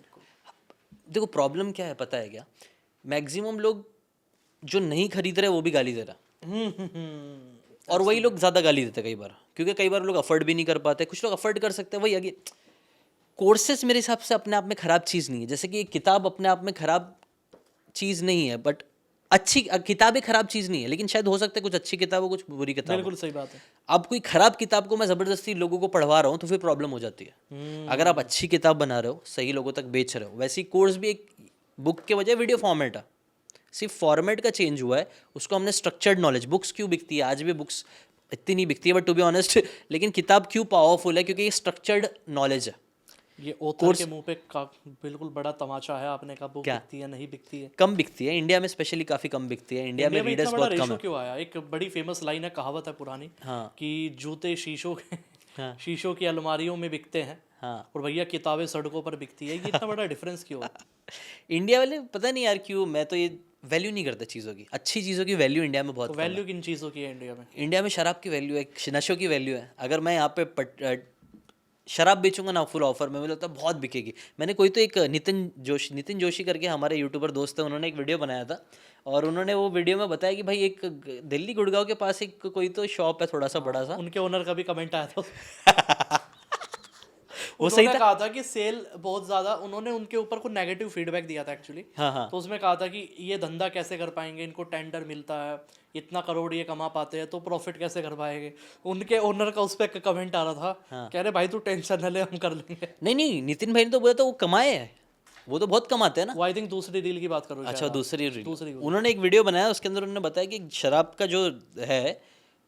देखो प्रॉब्लम क्या है पता है क्या, मैक्सिमम लोग जो नहीं खरीद रहे वो भी गाली दे रहा, और वही लोग ज़्यादा गाली देते कई बार, क्योंकि कई बार लोग अफोर्ड भी नहीं कर पाते, कुछ लोग अफोर्ड कर सकते हैं। वही आगे कोर्सेज मेरे हिसाब से अपने आप में ख़राब चीज़ नहीं है, जैसे कि एक किताब अपने आप में ख़राब चीज़ नहीं है, बट अच्छी किताबें ख़राब चीज़ नहीं है, लेकिन शायद हो सकता है कुछ अच्छी किताब हो, कुछ बुरी किताब हो। बिल्कुल सही बात है। अब कोई ख़राब किताब को मैं ज़बरदस्ती लोगों को पढ़वा रहा हूँ तो फिर प्रॉब्लम हो जाती है। अगर आप अच्छी किताब बना रहे हो, सही लोगों तक बेच रहे हो, वैसे ही कोर्स भी एक बुक के बजाय वीडियो फॉर्मेट है, सिर्फ फॉर्मेट का चेंज हुआ है, उसको हमने स्ट्रक्चर्ड नॉलेज, बुक्स क्यों बिकती है, आज भी बुक्स इतनी नहीं बिकती है बट टू बी ऑनेस्ट, लेकिन किताब क्यों पावरफुल है, क्योंकि ये स्ट्रक्चर्ड नॉलेज है। ये ऑथर के मुंह पे बिल्कुल बड़ा तमाचा है आपने कहा, बुक बिकती है नहीं बिकती है? कम बिकती है इंडिया में, स्पेशली काफ़ी कम बिकती है इंडिया में, रीडर्स बहुत कम है। क्यों आया? एक बड़ी फेमस लाइन है, कहावत है पुरानी, हाँ कि जूते शीशों के हाँ शीशों की अलमारियों में बिकते हैं, हाँ और भैया किताबें सड़कों पर बिकती है। ये इतना बड़ा डिफरेंस क्यों है? इंडिया वाले पता नहीं यार क्यों, मैं तो ये वैल्यू नहीं करता चीज़ों की, अच्छी चीज़ों की वैल्यू इंडिया में बहुत कम है। वैल्यू किन चीज़ों की है इंडिया में? इंडिया में शराब की वैल्यू है, नशों की वैल्यू है। अगर मैं यहाँ पे शराब बेचूंगा ना फुल ऑफर में, मुझे लगता है बहुत बिकेगी। मैंने कोई तो एक नितिन जोशी करके हमारे यूट्यूबर दोस्त है, उन्होंने एक वीडियो बनाया था, और उन्होंने वो वीडियो में बताया कि भाई एक दिल्ली गुड़गांव के पास एक कोई तो शॉप है थोड़ा सा बड़ा सा, उनके ओनर का भी कमेंट आया था वो सही था, कहा था कि सेल बहुत ज्यादा, उन्होंने उनके ऊपर कुछ नेगेटिव फीडबैक दिया था एक्चुअली। हाँ तो उसमें कहा था कि ये धंधा कैसे कर पाएंगे, इनको टेंडर मिलता है, इतना करोड़ ये कमा पाते हैं, तो प्रॉफिट कैसे कर पाएंगे। उनके ओनर का उस पर कमेंट आ रहा था, कह रहे भाई तू टेंशन न ले, हम कर लेंगे। नहीं नितिन भाई ने तो बोला था वो कमाए हैं, वो तो बहुत कमाते हैं ना। वो आई थिंक दूसरी रील की बात करो। अच्छा दूसरी रील, उन्होंने एक वीडियो बनाया, उसके अंदर उन्होंने बताया कि शराब का जो है,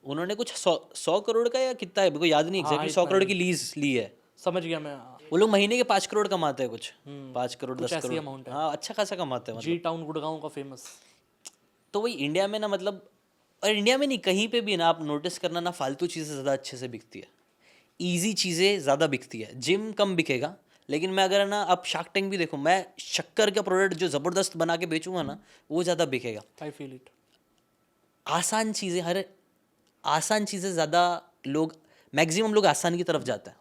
उन्होंने कुछ 100 करोड़ का या कितना है, मेरे को याद नहीं एग्जैक्टली, 100 करोड़ की लीज ली है। समझ गया मैं। वो लोग महीने के 5 करोड़ कमाते हैं, कुछ 5 करोड़ 10 करोड़ अमाउंट है। हाँ अच्छा खासा कमाते हैं, जी टाउन गुड़गांव का फेमस। तो वही इंडिया में ना, मतलब, और इंडिया में नहीं कहीं पे भी ना, आप नोटिस करना ना, फालतू चीज़ें ज़्यादा अच्छे से बिकती है, ईजी चीज़ें ज़्यादा बिकती है। जिम कम बिकेगा, लेकिन मैं अगर ना, आप शार्क टैंक भी देखो, मैं शक्कर का प्रोडक्ट जो ज़बरदस्त बना के बेचूंगा ना, वो ज़्यादा बिकेगा। I feel it. आसान चीज़ें, आसान चीज़ें ज़्यादा लोग, मैक्सिमम लोग आसान की तरफ जाता है,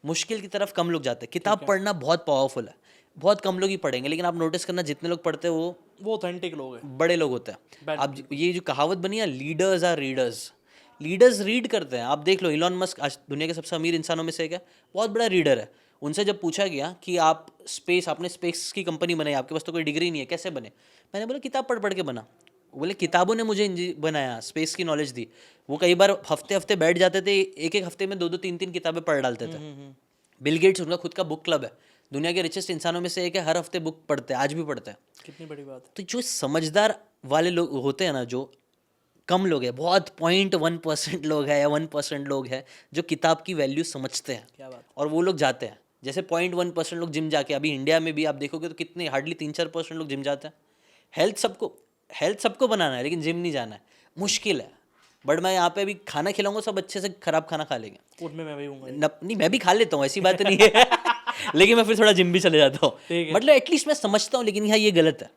मुश्किल की तरफ कम लोग जाते हैं। किताब पढ़ना बहुत पावरफुल है, बहुत कम लोग ही पढ़ेंगे, लेकिन आप नोटिस करना जितने लोग पढ़ते हैं वो ऑथेंटिक लोग हैं, बड़े लोग होते हैं। आप ये जो कहावत बनी है, leaders are readers, leaders read करते हैं। आप देख लो, इलॉन मस्क आज दुनिया के सबसे अमीर इंसानों में से एक है, बहुत बड़ा रीडर है। उनसे जब पूछा गया कि आपने स्पेस की कंपनी बनाई, आपके पास तो कोई डिग्री नहीं है, कैसे बने? मैंने बोला किताब पढ़ पढ़ के बना। बोले किताबों ने मुझे बनाया, स्पेस की नॉलेज दी। वो कई बार हफ्ते हफ्ते बैठ जाते थे, एक हफ्ते में 2 3 किताबें पढ़ डालते थे। बिल गेट्स, उनका खुद का बुक क्लब है, दुनिया के रिचेस्ट इंसानों में से एक है, हर हफ्ते बुक पढ़ते हैं, आज भी पढ़ते हैं। कितनी बड़ी बात है। तो जो समझदार वाले लोग होते हैं ना, जो कम लोग हैं, बहुत 0.1% लोग हैं या 1% लोग हैं जो किताब की वैल्यू समझते हैं, क्या बात। और वो लोग जाते हैं। जैसे 0.1% लोग जिम जाके, अभी इंडिया में भी आप देखोगे तो कितने, हार्डली 3-4% लोग जिम जाते हैं। हेल्थ सबको बनाना है, लेकिन जिम नहीं जाना है, मुश्किल है। बट मैं यहाँ पे अभी खाना खिलाऊंगा, सब अच्छे से खराब खाना खा लेंगे। उनमें मैं भी हूँ। नहीं, मैं भी खा लेता हूँ, ऐसी बात नहीं है लेकिन मैं फिर थोड़ा जिम भी चले जाता हूँ। मतलब एटलीस्ट मैं समझता हूँ, लेकिन हाँ ये गलत है,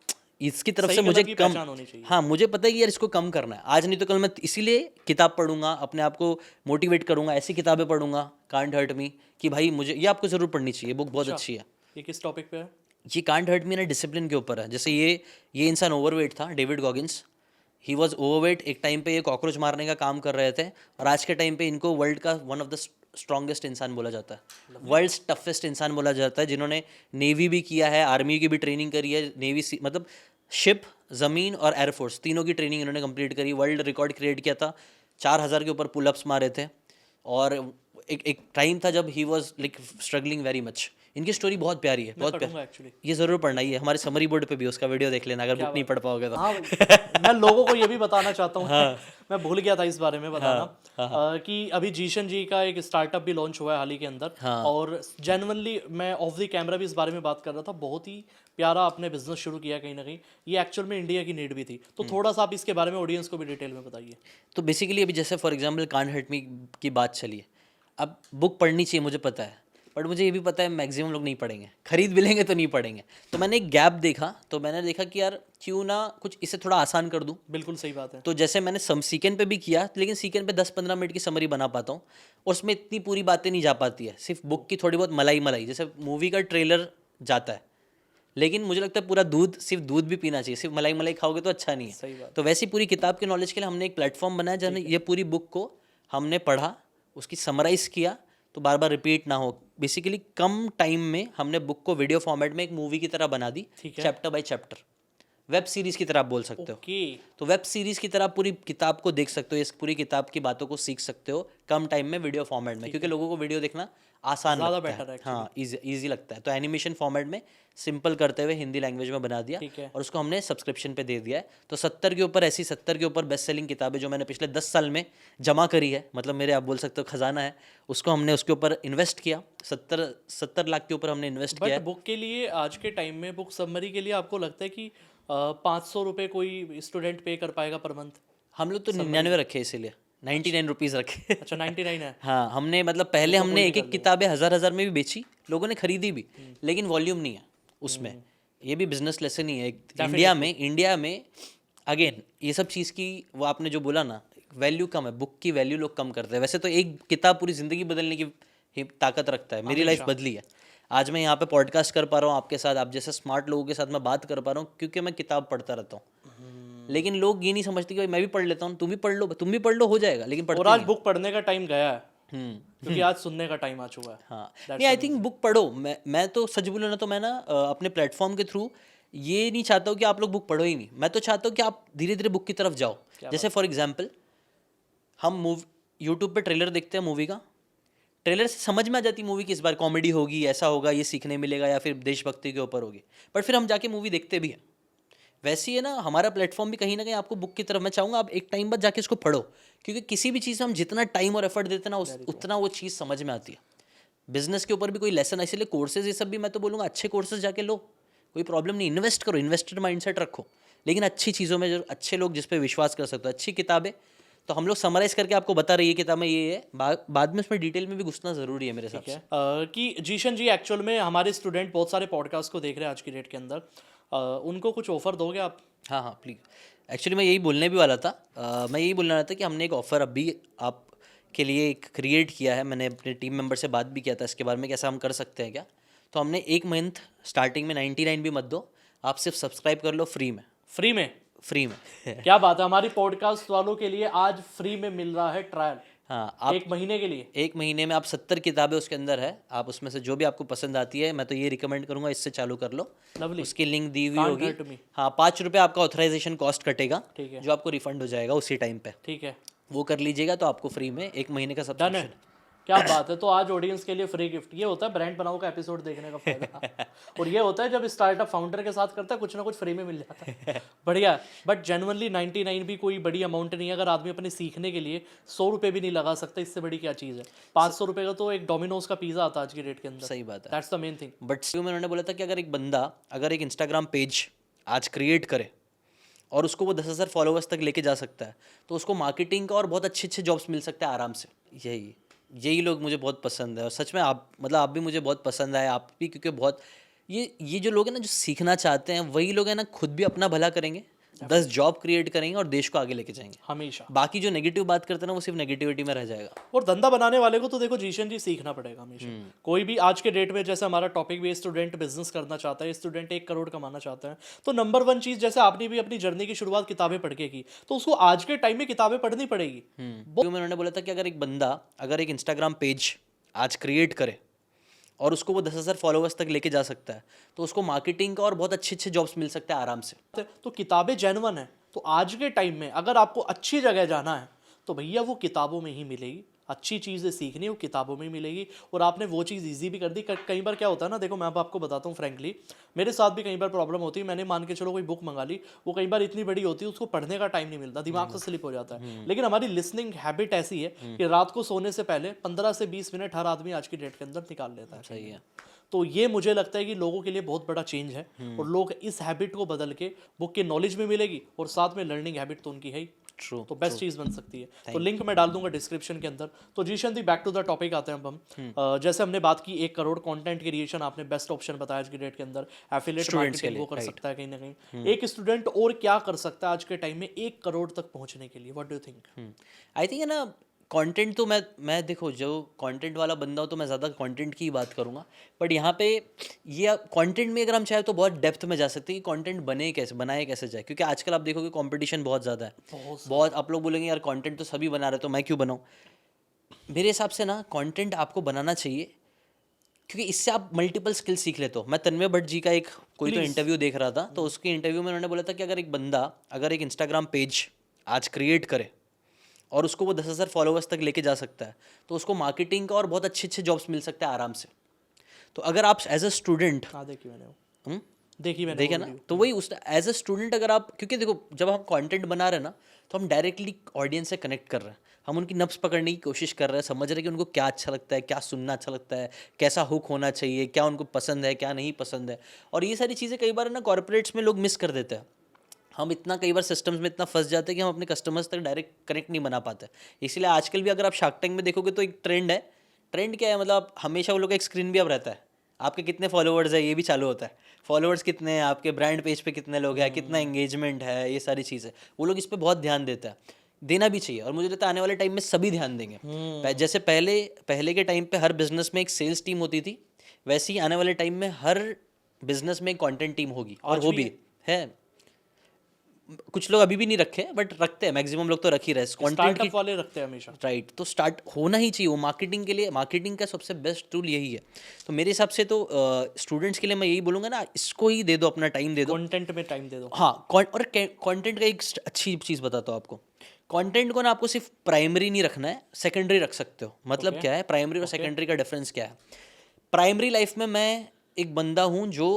इसकी तरफ सही से मुझे गलत की कम, पहचान होनी चाहिए। हाँ मुझे पता है कि यार इसको कम करना है, आज नहीं तो कल मैं इसीलिए किताब पढ़ूंगा, अपने आप को मोटिवेट करूंगा, ऐसी किताबें पढ़ूंगा कांट हर्ट मी कि भाई मुझे ये आपको जरूर पढ़नी चाहिए, बुक बहुत अच्छा, अच्छी है। ये किस टॉपिक पे है? ये कांट हर्ट मी ना डिसिप्लिन के ऊपर है। जैसे ये इंसान ओवरवेट था, David Goggins, he was overweight. एक टाइम पे ये कॉकरोच मारने का काम कर रहे थे और आज के टाइम पे इनको वर्ल्ड का वन ऑफ द स्ट्रॉन्गेस्ट इंसान बोला जाता है, वर्ल्ड टफेस्ट इंसान बोला जाता है, जिन्होंने नेवी भी किया है, आर्मी की भी ट्रेनिंग करी है, नेवी मतलब शिप, ज़मीन और एयरफोर्स तीनों की ट्रेनिंग इन्होंने कंप्लीट करी, वर्ल्ड रिकॉर्ड क्रिएट किया था, 4000 के ऊपर पुलअप्स मारे थे। और एक टाइम था जब he was like struggling very much. इनकी स्टोरी बहुत प्यारी है, बहुत प्यारी, एक्चुअली ये ज़रूर पढ़ना ही है। हमारे समरी बोर्ड पे भी उसका वीडियो देख लेना अगर बुक नहीं पढ़ पाओगे तो। हाँ मैं लोगों को ये भी बताना चाहता हूँ मैं भूल गया था इस बारे में बताना कि अभी जीशन जी का एक स्टार्टअप भी लॉन्च हुआ है हाल ही के अंदर और जेन्युइनली मैं ऑफ द कैमरा भी इस बारे में बात कर रहा था, बहुत ही प्यारा आपने बिजनेस शुरू किया कहीं ना कहीं, ये एक्चुअल में इंडिया की नीड भी थी, तो थोड़ा सा आप इसके बारे में ऑडियंस को भी डिटेल में बताइए। तो बेसिकली अभी जैसे for example can't hurt me की बात चली है, अब बुक पढ़नी चाहिए मुझे पता है, बट मुझे ये भी पता है मैक्सिमम लोग नहीं पढ़ेंगे, खरीद भी लेंगे तो नहीं पढ़ेंगे। तो मैंने एक गैप देखा, तो मैंने देखा कि यार क्यों ना कुछ इसे थोड़ा आसान कर दूं। बिल्कुल सही बात है। तो जैसे मैंने सीकेंड पे भी किया, लेकिन सीकेंड पे 10-15 मिनट की समरी बना पाता हूँ और उसमें इतनी पूरी बातें नहीं जा पाती है, सिर्फ बुक की थोड़ी बहुत मलाई, जैसे मूवी का ट्रेलर जाता है, लेकिन मुझे लगता है पूरा दूध, सिर्फ दूध भी पीना चाहिए, सिर्फ मलाई खाओगे तो अच्छा नहीं है। सही बात। तो वैसी पूरी किताब के नॉलेज के लिए हमने एक प्लेटफॉर्म बनाया जहाँ ये पूरी बुक को हमने पढ़ा, उसकी समराइज किया, तो बार बार रिपीट ना हो। बेसिकली कम टाइम में हमने बुक को वीडियो फॉर्मेट में एक मूवी की तरह बना दी, chapter by chapter, web series की तरह आप बोल सकते हो। तो वेब सीरीज की तरह पूरी किताब को देख सकते हो, इस पूरी किताब की बातों को सीख सकते हो कम टाइम में वीडियो फॉर्मेट में, क्योंकि लोगों को वीडियो देखना आसान लगता है, हाँ इजी लगता है। तो एनिमेशन फॉर्मेट में सिंपल करते हुए हिंदी लैंग्वेज में बना दिया और उसको हमने सब्सक्रिप्शन पे दे दिया है। तो 70 के ऊपर ऐसी 70 के ऊपर बेस्ट सेलिंग किताबें जो मैंने पिछले 10 साल में जमा करी है, मतलब मेरे आप बोल सकते हो खजाना है, उसको हमने उसके ऊपर इन्वेस्ट किया। 70 लाख के ऊपर हमने इन्वेस्ट किया। बुक के लिए आज के टाइम में बुक समरी के लिए आपको लगता है कि 500 रुपये कोई स्टूडेंट पे कर पाएगा पर मंथ? हम लोग तो 99 रखे, इसीलिए 99 रुपीज़ रखे। अच्छा 99 है। हाँ हमने मतलब पहले हमने एक किताबें 1000 में भी बेची, लोगों ने खरीदी भी, लेकिन वॉल्यूम नहीं है उसमें। ये भी बिजनेस लेसन ही है इंडिया में अगेन ये सब चीज़ की, वो आपने जो बोला ना, वैल्यू कम है, बुक की वैल्यू लोग कम करते हैं। वैसे तो एक किताब पूरी ज़िंदगी बदलने की ताकत रखता है। मेरी लाइफ बदली है, आज मैं यहाँ पे पॉडकास्ट कर पा रहा हूँ आपके साथ, आप जैसे स्मार्ट लोगों के साथ मैं बात कर पा रहा हूँ, क्योंकि मैं किताब पढ़ता रहता हूँ। लेकिन लोग ये नहीं समझते कि भाई मैं भी पढ़ लेता हूँ, तुम भी पढ़ लो, हो जाएगा, लेकिन और आज बुक पढ़ने का टाइम गया है, क्योंकि आज सुनने का टाइम आ चुका है। हाँ नहीं, आई थिंक बुक पढ़ो। मैं तो सच बोलूँ ना, तो मैं ना अपने प्लेटफॉर्म के थ्रू ये नहीं चाहता हूँ कि आप लोग बुक पढ़ो ही नहीं, मैं तो चाहता हूँ कि आप धीरे धीरे बुक की तरफ जाओ। जैसे फॉर एग्जाम्पल हम यूट्यूब पे ट्रेलर देखते हैं मूवी का, ट्रेलर से समझ में आ जाती मूवी की इस बार कॉमेडी होगी, ऐसा होगा, ये सीखने मिलेगा, या फिर देशभक्ति के ऊपर होगी, बट फिर हम जाके मूवी देखते भी हैं। वैसे ही है ना हमारा प्लेटफॉर्म भी, कहीं ना कहीं आपको बुक की तरफ मैं चाहूँगा आप एक टाइम बाद जाके इसको पढ़ो, क्योंकि किसी भी चीज़ में हम जितना टाइम और एफर्ट देते हैं ना उतना वो चीज़ समझ में आती है। बिजनेस के ऊपर भी कोई लेसन, इसीलिए कोर्सेज ये सब भी मैं तो बोलूँगा अच्छे कोर्सेज जाके लो, कोई प्रॉब्लम नहीं, इन्वेस्ट करो, इन्वेस्टर माइंडसेट रखो, लेकिन अच्छी चीज़ों में, जो अच्छे लोग जिस पे विश्वास कर सकते हो, अच्छी किताबें। तो हम लोग समराइज करके आपको बता रही है किताब में ये है, बाद में उसमें डिटेल में भी घुसना ज़रूरी है मेरे हिसाब से। कि जीशन जी एक्चुअल में हमारे स्टूडेंट बहुत सारे पॉडकास्ट को देख रहे हैं आज की डेट के अंदर, उनको कुछ ऑफर दोगे आप? हाँ प्लीज़। एक्चुअली मैं यही बोलने भी वाला था, मैं यही बोलना रहा था कि हमने एक ऑफ़र अभी आप के लिए एक क्रिएट किया है। मैंने अपने टीम मेंबर से बात भी किया था इसके बारे में, कैसा हम कर सकते हैं क्या। तो हमने एक मंथ स्टार्टिंग में 99 भी मत दो, आप सिर्फ सब्सक्राइब कर लो फ्री में। क्या बात है, हमारी पॉडकास्ट वालों के लिए आज फ्री में मिल रहा है ट्रायल। हाँ, आप 1 महीने के लिए, 1 महीने में आप 70 किताबें उसके अंदर है, आप उसमें से जो भी आपको पसंद आती है, मैं तो ये रिकमेंड करूंगा इससे चालू कर लो। लवली। उसकी लिंक दी हुई Can't होगी। hurt me। हाँ, 5 रुपये आपका ऑथराइजेशन कॉस्ट कटेगा, ठीक है, जो आपको रिफंड हो जाएगा उसी टाइम पे। ठीक है, वो कर लीजिएगा तो आपको फ्री में 1 महीने का डन है। सब्सक्रिप्शन। क्या बात है, तो आज ऑडियंस के लिए फ्री गिफ्ट। ये होता है ब्रांड बनाओ का एपिसोड देखने का फायदा और ये होता है जब स्टार्टअप फाउंडर के साथ करता है, कुछ ना कुछ फ्री में मिल जाता है। बढ़िया। बट जेन्युइनली 99 भी कोई बड़ी अमाउंट नहीं है, अगर आदमी अपने सीखने के लिए 100 रुपये भी नहीं लगा सकता, इससे बड़ी क्या चीज़ है। 500 रुपये का तो एक डोमिनोज का पिज़्ज़ा आता है आज की डेट के अंदर। सही बात है, that's the main thing. But में उन्होंने बोला था कि अगर एक बंदा अगर एक इंस्टाग्राम पेज आज क्रिएट करे और उसको वो 10,000 फॉलोअर्स तक लेके जा सकता है, तो उसको मार्केटिंग का और बहुत अच्छे जॉब्स मिल सकते हैं आराम से। यही लोग मुझे बहुत पसंद है, और सच में आप भी मुझे बहुत पसंद आए, आप भी, क्योंकि बहुत ये जो लोग हैं ना जो सीखना चाहते हैं वही लोग हैं ना खुद भी अपना भला करेंगे, 10 जॉब क्रिएट करेंगे और देश को आगे लेके जाएंगे। हमेशा। बाकी जो नेगेटिव बात करते हैं ना वो सिर्फ नेगेटिविटी में रह जाएगा। और धंधा बनाने वाले को तो देखो जीशन जी सीखना पड़ेगा हमेशा। कोई भी आज के डेट में, जैसे हमारा टॉपिक भी, स्टूडेंट बिजनेस करना चाहता है, स्टूडेंट 1 करोड़ कमाना चाहता है, तो नंबर 1 चीज, जैसे आपने भी अपनी जर्नी की शुरुआत किताबें पढ़ के की, तो उसको आज के टाइम में किताबें पढ़नी पड़ेगी। क्यों उन्होंने बोला था कि अगर एक बंदा अगर एक इंस्टाग्राम पेज आज क्रिएट करे और उसको वो 10,000 फॉलोअर्स तक लेके जा सकता है तो उसको मार्केटिंग का और बहुत अच्छे अच्छे जॉब्स मिल सकते हैं आराम से। तो किताबें जेन्युइन है, तो आज के टाइम में अगर आपको अच्छी जगह जाना है तो भैया वो किताबों में ही मिलेगी। अच्छी चीज़ें सीखनी है वो किताबों में ही मिलेगी। और आपने वो चीज़ इजी भी कर दी। कई बार क्या होता है ना, देखो मैं अब आपको बताता हूँ फ्रेंकली, मेरे साथ भी कई बार प्रॉब्लम होती है। मैंने मान के चलो कोई बुक मंगा ली, वो कई बार इतनी बड़ी होती है उसको पढ़ने का टाइम नहीं मिलता, दिमाग से स्लिप हो जाता है। लेकिन हमारी लिसनिंग हैबिट ऐसी है कि रात को सोने से पहले 15 से 20 मिनट हर आदमी आज की डेट के अंदर निकाल लेता है। सही है। तो ये मुझे लगता है कि लोगों के लिए बहुत बड़ा चेंज है और लोग इस हैबिट को बदल के बुक की नॉलेज भी मिलेगी और साथ में लर्निंग हैबिट तो उनकी है ही। ट्रू। तो बेस्ट चीज बन सकती है। तो लिंक मैं डाल दूंगा डिस्क्रिप्शन के अंदर। तो जीशन दी बैक टू द टॉपिक आते हैं अब हम। जैसे हमने बात की 1 करोड़ कंटेंट क्रिएशन, आपने बेस्ट ऑप्शन बताया आज की डेट के अंदर। एफिलिएट मार्केटिंग वो कर सकता है कहीं ना कहीं। एक स्टूडेंट और क्या कर सकता है आज के टाइम में 1 करोड़ तक पहुंचने के लिए? What do you think? I think है ना, कंटेंट तो मैं देखो जो कंटेंट वाला बंदा हो तो मैं ज़्यादा कंटेंट की ही बात करूँगा। बट यहाँ पे ये कंटेंट में अगर हम चाहे तो बहुत डेप्थ में जा सकते हैं कि कंटेंट बनाए कैसे जाए, क्योंकि आजकल आप देखोगे कंपटीशन बहुत ज़्यादा है। बहुत आप लोग बोलेंगे यार कंटेंट तो सभी बना रहे तो मैं क्यों बनाऊँ। मेरे हिसाब से ना कंटेंट आपको बनाना चाहिए क्योंकि इससे आप मल्टीपल स्किल सीख लेते हो। मैं तन्मय भट्ट जी का एक कोई तो इंटरव्यू देख रहा था, तो उसके इंटरव्यू में उन्होंने बोला था कि अगर एक बंदा अगर एक इंस्टाग्राम पेज आज क्रिएट करे और उसको वो 10,000 फॉलोअर्स तक लेके जा सकता है तो उसको मार्केटिंग का और बहुत अच्छे अच्छे जॉब्स मिल सकते हैं आराम से। तो अगर आप एज अ स्टूडेंट देखी मैंने वो। देखी मैंने देखे ना, तो वही उस एज अ स्टूडेंट अगर आप, क्योंकि देखो जब हम कंटेंट बना रहे हैं ना तो हम डायरेक्टली ऑडियंस से कनेक्ट कर रहे हैं, हम उनकी नब्ज पकड़ने की कोशिश कर रहे हैं, समझ रहे हैं कि उनको क्या अच्छा लगता है, क्या सुनना अच्छा लगता है, कैसा हुक होना चाहिए, क्या उनको पसंद है, क्या नहीं पसंद है। और ये सारी चीज़ें कई बार ना कॉर्पोरेट्स में लोग मिस कर देते हैं। हम इतना कई बार सिस्टम्स में इतना फंस जाते हैं कि हम अपने कस्टमर्स तक डायरेक्ट कनेक्ट नहीं बना पाते। इसलिए आजकल भी अगर आप शार्क टैंक में देखोगे तो एक ट्रेंड है। ट्रेंड क्या है, मतलब हमेशा वो लोग का एक स्क्रीन भी अब रहता है, आपके कितने फॉलोअर्स है ये भी चालू होता है, फॉलोअर्स कितने हैं आपके, ब्रांड पेज पे कितने लोग हैं, कितना एंगेजमेंट है, ये सारी चीज़ें वो लोग इस पर बहुत ध्यान देते हैं, देना भी चाहिए। और मुझे लगता है आने वाले टाइम में सभी ध्यान देंगे। जैसे पहले के टाइम पे हर बिजनेस में एक सेल्स टीम होती थी, वैसे ही आने वाले टाइम में हर बिजनेस में एक कंटेंट टीम होगी। और वो भी है, कुछ लोग अभी भी नहीं रखे बट रखते हैं, मैक्सिमम लोग तो रख ही रहे कंटेंट स्टार्टअप वाले रखते हैं हमेशा। राइट, तो स्टार्ट होना ही चाहिए वो मार्केटिंग के लिए। मार्केटिंग का सबसे बेस्ट टूल यही है। तो मेरे हिसाब से तो स्टूडेंट्स के लिए मैं यही बोलूँगा ना, इसको ही दे दो, अपना टाइम दे दो, कंटेंट में टाइम दे दो। हाँ। और कंटेंट का एक अच्छी चीज़ बताता हूँ आपको, कंटेंट को ना आपको सिर्फ प्राइमरी नहीं रखना है, सेकेंडरी रख सकते हो। मतलब क्या है प्राइमरी और सेकेंडरी का डिफरेंस क्या है? प्राइमरी लाइफ में मैं एक बंदा हूँ जो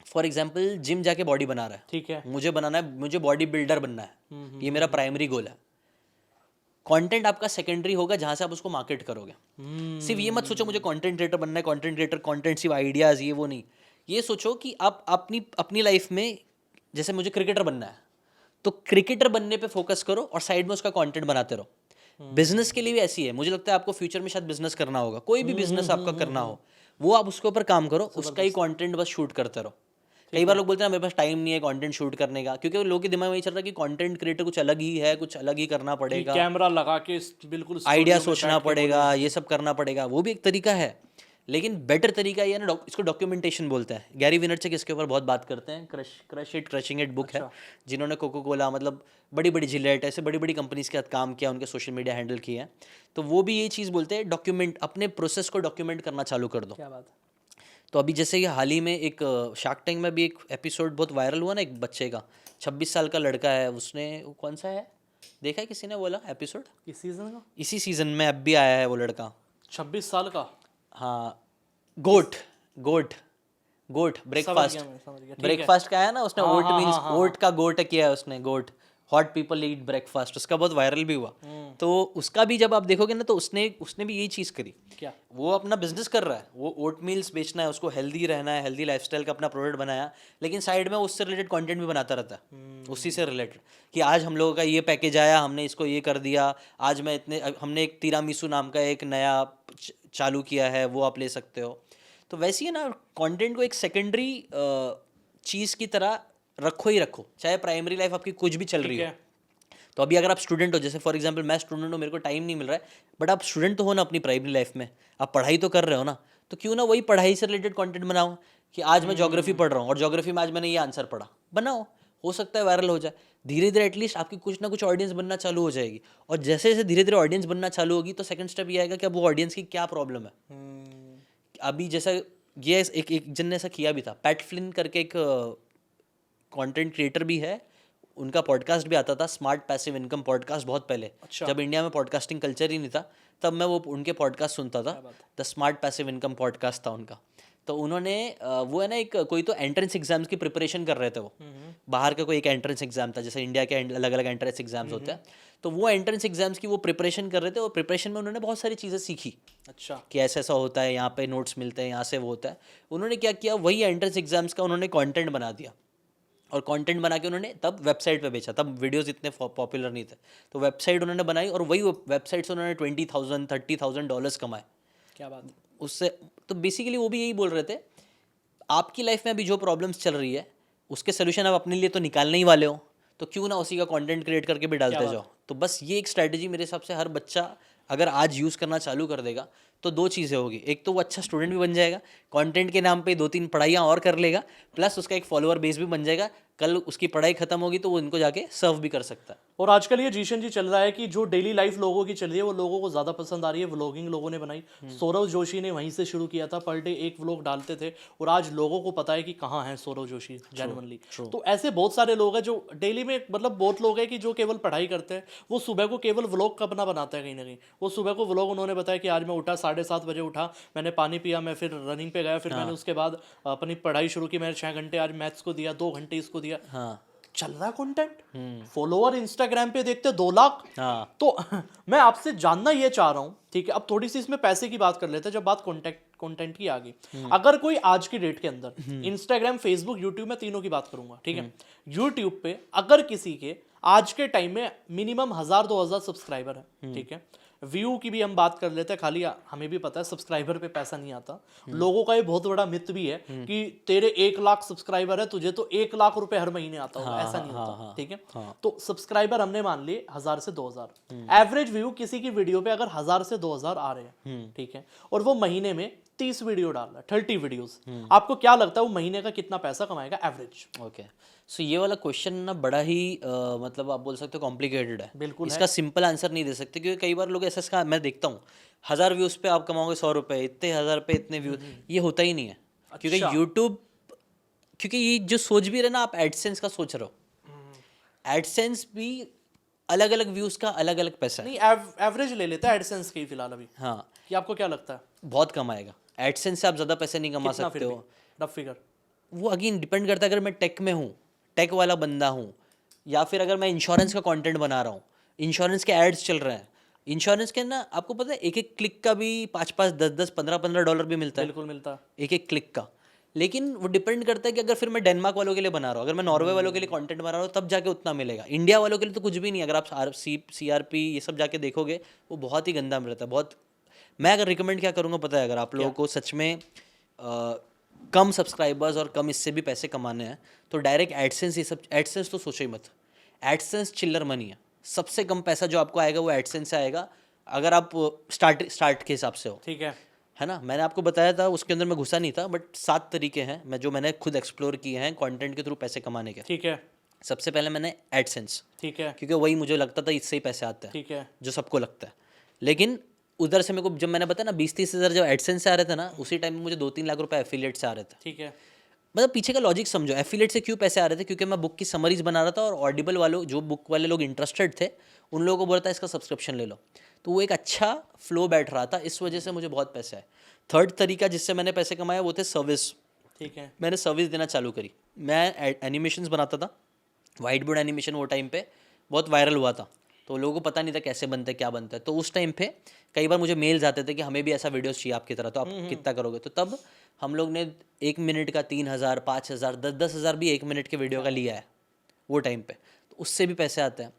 फॉर एग्जाम्पल जिम जाके बॉडी बना रहा है, ठीक है, मुझे बनाना है, मुझे बॉडी बिल्डर बनना है, ये मेरा प्राइमरी गोल है। कंटेंट आपका सेकेंडरी होगा जहां से आप उसको मार्केट करोगे। सिर्फ ये मत सोचो मुझे कंटेंट क्रिएटर बनना है, कंटेंट क्रिएटर कंटेंट सिर्फ आइडियाज ये वो नहीं। ये सोचो कि आप अपनी लाइफ में, जैसे मुझे क्रिकेटर बनना है तो क्रिकेटर बनने पे फोकस करो और साइड में उसका कंटेंट बनाते रहो। बिजनेस के लिए भी ऐसी है, मुझे लगता है आपको फ्यूचर में शायद बिजनेस करना होगा, कोई भी बिजनेस आपका करना हो, वो आप उसके ऊपर काम करो, उसका ही कंटेंट बस शूट करते रहो। कई बार लोग बोलते हैं मेरे पास टाइम नहीं है कंटेंट शूट करने का, क्योंकि लोगों के दिमाग में ये चल रहा है कि कंटेंट क्रिएटर कुछ अलग ही है, कुछ अलग ही करना पड़ेगा, कैमरा लगा के बिल्कुल आइडिया सोचना पड़ेगा, ये सब करना पड़ेगा। वो भी एक तरीका है, लेकिन बेटर तरीका ये है ना, इसको डॉक्यूमेंटेशन बोलते हैं। गैरी विनरचक इसके ऊपर बहुत बात करते हैं। क्रशिंग इट बुक है, जिन्होंने कोको कोला, मतलब बड़ी बड़ी जिलेट, ऐसे बड़ी बड़ी कंपनीज के साथ काम किया, उनके सोशल मीडिया हैंडल किया है, तो वो भी ये चीज़ बोलते हैं, डॉक्यूमेंट, अपने प्रोसेस को डॉक्यूमेंट करना चालू कर दो। क्या बात है। तो अभी जैसे ये हाल ही में एक शार्क टैंक में भी एक एपिसोड बहुत वायरल हुआ ना, एक बच्चे का, 26 साल का लड़का है, उसने कौन सा है देखा है किसी ने बोला एपिसोड? इस सीजन का, इसी सीजन में अब भी आया है वो लड़का, 26 साल का। हाँ, गोट ब्रेकफास्ट का है ना, उसने ओट मील्स, ओट का गोट किया है उसने, गोट हॉट पीपल ईट ब्रेकफास्ट, उसका बहुत वायरल भी हुआ। तो उसका भी जब आप देखोगे ना तो उसने भी यही चीज़ करी। क्या? वो अपना बिजनेस कर रहा है, वो ओट मील्स बेचना है, उसको हेल्दी रहना है, हेल्दी लाइफस्टाइल का अपना प्रोडक्ट बनाया, लेकिन साइड में उससे रिलेटेड कंटेंट भी बनाता रहता है, उसी से रिलेटेड कि आज हम लोगों का ये पैकेज आया, हमने इसको ये कर दिया, आज हमने एक तिरामिसू नाम का एक नया चालू किया है, वो आप ले सकते हो। तो वैसे ही ना कंटेंट को एक सेकेंडरी चीज़ की तरह रखो ही रखो, चाहे प्राइमरी लाइफ आपकी कुछ भी चल रही ठीक हो। है। तो अभी अगर आप स्टूडेंट हो, जैसे फॉर एग्जांपल मैं स्टूडेंट हूँ, मेरे को टाइम नहीं मिल रहा है, बट आप स्टूडेंट तो हो ना अपनी प्राइमरी लाइफ में, आप पढ़ाई तो कर रहे हो ना, तो क्यों ना वही पढ़ाई से रिलेटेड कंटेंट बनाओ कि आज मैं ज्योग्राफी पढ़ रहा हूँ और ज्योग्राफी में आज मैंने ये आंसर पढ़ा, बनाओ, हो सकता है वायरल हो जाए। धीरे धीरे एटलीस्ट आपकी कुछ ना कुछ ऑडियंस बनना चालू हो जाएगी, और जैसे जैसे धीरे धीरे ऑडियंस बनना चालू होगी तो सेकंड स्टेप ये आएगा कि अब वो ऑडियंस की क्या प्रॉब्लम है। अभी जैसा ये एक जन ने ऐसा किया भी था, पैट फ्लिन करके एक कंटेंट क्रिएटर भी है, उनका पॉडकास्ट भी आता था, स्मार्ट पैसिव इनकम पॉडकास्ट, बहुत पहले। अच्छा। जब इंडिया में पॉडकास्टिंग कल्चर ही नहीं था, तब मैं वो उनके पॉडकास्ट सुनता था। The smart passive income podcast था उनका। तो उन्होंने वो है ना, एक कोई तो एंट्रेंस एग्जाम्स की प्रिपरेशन कर रहे थे वो, बाहर का कोई एक एंट्रेंस एग्जाम था, जैसे इंडिया के अलग अलग एंट्रेंस एग्जाम्स होते हैं, तो वो एंट्रेंस एग्जाम्स की वो प्रिपरेशन कर रहे थे, और प्रिपरेशन में उन्होंने बहुत सारी चीज़ें सीखी अच्छा। कि ऐसा ऐसा होता है, यहाँ पे नोट्स मिलते हैं, यहाँ से वो होता है। उन्होंने क्या किया, वही एंट्रेंस एग्जाम्स का उन्होंने कंटेंट बना दिया, और कंटेंट बना के उन्होंने तब वेबसाइट पे बेचा। तब वीडियोस इतने पॉपुलर नहीं थे, तो वेबसाइट उन्होंने बनाई, और वही वेबसाइट से उन्होंने $20,000 $30,000 कमाए क्या बात है। उससे। तो बेसिकली वो भी यही बोल रहे थे, आपकी लाइफ में अभी जो प्रॉब्लम्स चल रही है उसके सोल्यूशन आप अपने लिए तो निकालने ही वाले हो, तो क्यों ना उसी का कंटेंट क्रिएट करके भी डालते जाओ। तो बस ये एक स्ट्रैटेजी मेरे हिसाब से हर बच्चा अगर आज यूज़ करना चालू कर देगा तो दो चीज़ें होगी, एक तो वो अच्छा स्टूडेंट भी बन जाएगा, कंटेंट के नाम पे 2-3 पढ़ाइयाँ और कर लेगा, प्लस उसका एक फॉलोअर बेस भी बन जाएगा। कल उसकी पढ़ाई खत्म होगी तो वो इनको जाके सर्व भी कर सकता है। और आजकल ये जीशन जी चल रहा है कि जो डेली लाइफ लोगों की चल रही है वो लोगों को ज़्यादा पसंद आ रही है। व्लॉगिंग लोगों ने बनाई, सौरव जोशी ने वहीं से शुरू किया था, पर डे एक व्लॉग डालते थे, और आज लोगों को पता है कि कहाँ है सौरव जोशी जेन्युइनली। तो ऐसे बहुत सारे लोग हैं जो डेली में, मतलब बहुत लोग हैं कि जो केवल पढ़ाई करते हैं, वो सुबह को केवल व्लॉग अपना बनाते हैं कहीं ना कहीं। वो सुबह को व्लॉग उन्होंने बताया कि आज मैं उठा 7:30 बजे उठा, मैंने पानी पिया, मैं फिर रनिंग पे गया, फिर मैंने उसके बाद अपनी पढ़ाई शुरू की, मैंने 6 घंटे आज मैथ्स को दिया, 2 घंटे इसको दिया। हाँ चल रहा कंटेंट, फॉलोअर इंस्टाग्राम पे देखते 2 लाख। हाँ तो मैं आपसे जानना ये चाह रहा हूँ, ठीक है, अब थोड़ी सी इसमें पैसे की बात कर लेते हैं जब बात कंटेंट की आ गई। अगर कोई आज की डेट के अंदर इंस्टाग्राम, फेसबुक, यूट्यूब में तीनों की बात करूंगा, ठीक है, यूट्यूब पे अगर किसी के आज के टाइम में मिनिमम 1000-2000 सब्सक्राइबर है, ठीक है, व्यू की भी हम बात कर लेते हैं, खाली हमें भी पता है सब्सक्राइबर पे पैसा नहीं आता। लोगों का ये बहुत बड़ा मिथ भी है कि तेरे 1 लाख सब्सक्राइबर है, तुझे तो 1 लाख रुपए हर महीने आता होगा, ऐसा नहीं होता, ठीक है। तो सब्सक्राइबर हमने मान लिए 1000 से 2000, एवरेज व्यू किसी की वीडियो पे अगर 1000 से 2000 आ रहे हैं, ठीक है, और वो महीने में 30 वीडियो डाल रहा है, 30 वीडियोस, आपको क्या लगता है वो महीने का कितना पैसा कमाएगा एवरेज? ओके, सो ये वाला क्वेश्चन ना बड़ा ही मतलब आप बोल सकते हो कॉम्प्लिकेटेड है। बिल्कुल इसका सिंपल आंसर नहीं दे सकते, क्योंकि कई बार लोग ऐसा मैं देखता हूँ, 1000 व्यूज़ पे आप कमाओगे 100 रुपये, इतने 1000 पे इतने व्यू, ये होता ही नहीं है। क्योंकि यूट्यूब, क्योंकि ये जो सोच भी रहे ना आप एडसेंस का सोच रहे हो, एडसेंस भी अलग अलग व्यूज़ का अलग अलग पैसा है। नहीं, एवरेज ले लेते हैं एडसेंस की फिलहाल अभी, हाँ, कि आपको क्या लगता है बहुत कमाएगा एडसेंस से, आप ज़्यादा पैसे नहीं कमा कितना सकते फिर हो। भी रफ फिगर? वो अगेन डिपेंड करता है, अगर मैं टेक में हूँ, टेक वाला बंदा हूँ, या फिर अगर मैं इंश्योरेंस का कंटेंट बना रहा हूँ, इंश्योरेंस के एड्स चल रहे हैं, इंश्योरेंस के ना आपको पता है एक एक क्लिक का भी 5-5 10-10 15-15 डॉलर भी मिलता है, बिल्कुल मिलता है। एक एक क्लिक का। लेकिन वो डिपेंड करता है कि अगर फिर मैं डेनमार्क वालों के लिए बना रहा हूँ, अगर मैं नॉर्वे वालों के लिए कंटेंट बना रहा हूँ, तब जाके उतना मिलेगा। इंडिया वालों के लिए तो कुछ भी नहीं, अगर आप CRP ये सब जाके देखोगे वो बहुत ही गंदा मिलता है, बहुत। मैं अगर रिकमेंड क्या करूँगा पता है, अगर आप लोगों को सच में कम सब्सक्राइबर्स और कम इससे भी पैसे कमाने हैं, तो डायरेक्ट एडसेंस, ये सब एडसेंस तो सोचो ही मत। एडसेंस चिल्लर मनी है, सबसे कम पैसा जो आपको आएगा वो एडसेंस से आएगा, अगर आप स्टार्ट के हिसाब से हो, ठीक है ना। मैंने आपको बताया था, उसके अंदर मैं घुसा नहीं था, बट 7 तरीके हैं मैंने खुद एक्सप्लोर किए हैं कंटेंट के थ्रू पैसे कमाने के। ठीक है सबसे पहले मैंने एडसेंस, ठीक है क्योंकि वही मुझे लगता था इससे ही पैसे आते हैं, ठीक है जो सबको लगता है। लेकिन उधर से मेरे को, जब मैंने बताया ना 20-30 हज़ार जब एडसेंस से आ रहे थे ना, उसी टाइम में मुझे 2-3 लाख रुपए एफिलिएट से आ रहे थे। ठीक है मतलब पीछे का लॉजिक समझो, एफिलिएट से क्यों पैसे आ रहे थे, क्योंकि मैं बुक की समरीज बना रहा था, और ऑडिबल वालों, जो बुक वाले लोग इंटरेस्टेड थे, उन लोगों को बोलता है इसका सब्सक्रिप्शन ले लो, तो वो एक अच्छा फ्लो बैठ रहा था, इस वजह से मुझे बहुत पैसे आए। थर्ड तरीका जिससे मैंने पैसे कमाए वो थे सर्विस। ठीक है मैंने सर्विस देना चालू करी। मैं एनिमेशंस बनाता था, वाइट बोर्ड एनिमेशन, वो टाइम पे बहुत वायरल हुआ था, तो लोगों को पता नहीं था कैसे बनता है, क्या बनता है। तो उस टाइम पे कई बार मुझे मेल्स आते थे कि हमें भी ऐसा वीडियोस चाहिए आपकी तरह, तो आप कितना करोगे। तो तब हम लोग ने 1 मिनट का 3000, 5000, 10-10 हज़ार भी 1 मिनट के वीडियो का लिया है वो टाइम पे, तो उससे भी पैसे आते हैं।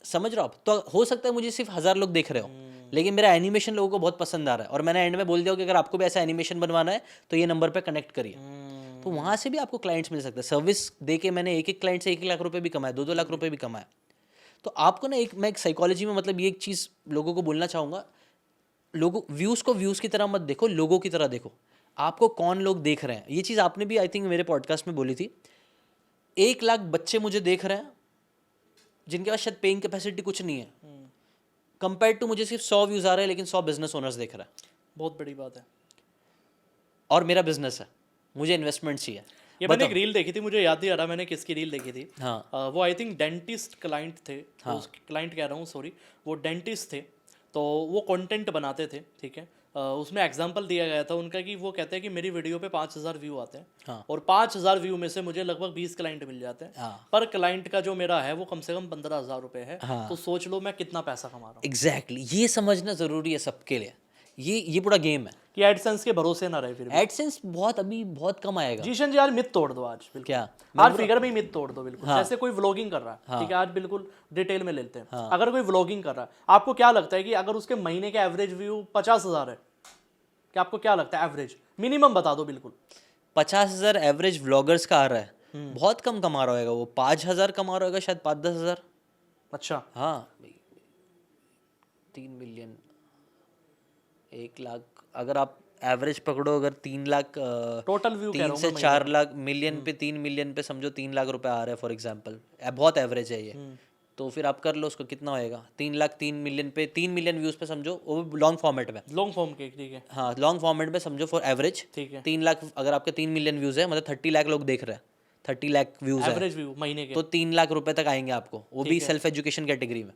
समझ रहे हो आप? तो हो सकता है मुझे सिर्फ 1000 लोग देख रहे हो, लेकिन मेरा एनिमेशन लोगों को बहुत पसंद आ रहा है और मैंने एंड में बोल दिया कि अगर आपको भी ऐसा एनिमेशन बनवाना है तो ये नंबर पे कनेक्ट करिए। तो वहाँ से भी आपको क्लाइंट्स मिल सकते हैं। सर्विस दे के मैंने एक क्लाइंट से 1 लाख रुपए भी कमाए, 2 लाख रुपए भी कमाए। तो आपको ना मैं एक साइकोलॉजी में मतलब ये एक चीज़ लोगों को बोलना चाहूँगा, लोगों व्यूज़ को व्यूज़ की तरह मत देखो, लोगों की तरह देखो। आपको कौन लोग देख रहे हैं, ये चीज़ आपने भी आई थिंक मेरे पॉडकास्ट में बोली थी। 1 लाख बच्चे मुझे देख रहे हैं जिनके पास शायद पेइंग कैपेसिटी कुछ नहीं है, कंपेयर टू मुझे सिर्फ 100 व्यूज़ आ रहे हैं लेकिन 100 बिजनेस ओनर्स देख रहा है। बहुत बड़ी बात है। और मेरा बिजनेस है, मुझे इन्वेस्टमेंट चाहिए। ये मैंने एक रील देखी थी, मुझे याद नहीं आ रहा मैंने किसकी रील देखी थी। हाँ। वो आई थिंक डेंटिस्ट क्लाइंट थे। हाँ। क्लाइंट कह रहा हूँ, सॉरी, वो डेंटिस्ट थे। तो वो कंटेंट बनाते थे, ठीक है। उसमें एग्जांपल दिया गया था उनका कि वो कहते हैं कि मेरी वीडियो पे 5000 व्यू आते हैं। हाँ। और 5000 व्यू में से मुझे लगभग 20 क्लाइंट मिल जाते हैं। हाँ। पर क्लाइंट का जो मेरा है वो कम से कम 15,000 रुपये है। हाँ। तो सोच लो मैं कितना पैसा कमा रहा हूँ। एग्जैक्टली, ये समझना ज़रूरी है सबके लिए। ये पूरा गेम है कि एडसेंस के भरोसे ना रहे। फिर भी एडसेंस अभी बहुत कम आएगा। जीशन जी, आज मिथ तोड़ दो आज बिल्कुल। क्या? आज फिगर में ही मिथ तोड़ दो बिल्कुल। जैसे कोई व्लॉगिंग कर रहा है, ठीक है, आज बिल्कुल डिटेल में लेते हैं। अगर कोई व्लॉगिंग कर रहा है, आपको क्या लगता है कि अगर उसके महीने के एवरेज व्यू 50,000 है, क्या आपको क्या लगता है एवरेज मिनिमम बता दो बिल्कुल। 50,000 एवरेज व्लॉगर्स का आ रहा है, बहुत कम कमा रहा होगा वो। 5,000 कमा रहा होगा शायद, 5-10 हज़ार। अच्छा। हाँ, 3 मिलियन, 1 लाख, अगर आप एवरेज पकड़ो, अगर 3 लाख टोटल व्यू 3 से 4 लाख मिलियन पे, 3 मिलियन पे समझो 3 लाख रुपए आ रहे हैं फॉर एग्जांपल, बहुत एवरेज है ये। तो फिर आप कर लो उसको, कितना होएगा 3 लाख 3 मिलियन पे, 3 मिलियन व्यूज पे समझो, वो भी लॉन्ग फॉर्मेट में। लॉन्ग फॉर्म के, ठीक है। हाँ, लॉन्ग फॉर्मेट में समझो फॉर एवरेज, ठीक है। 3 लाख अगर आपके 3 मिलियन व्यूज है, मतलब 30 लाख लोग देख रहे हैं, 30 लाख व्यूज है, एवरेज व्यू महीने के, तो 3 लाख रुपए तक आएंगे आपको, वो भी सेल्फ एजुकेशन कैटेगरी में।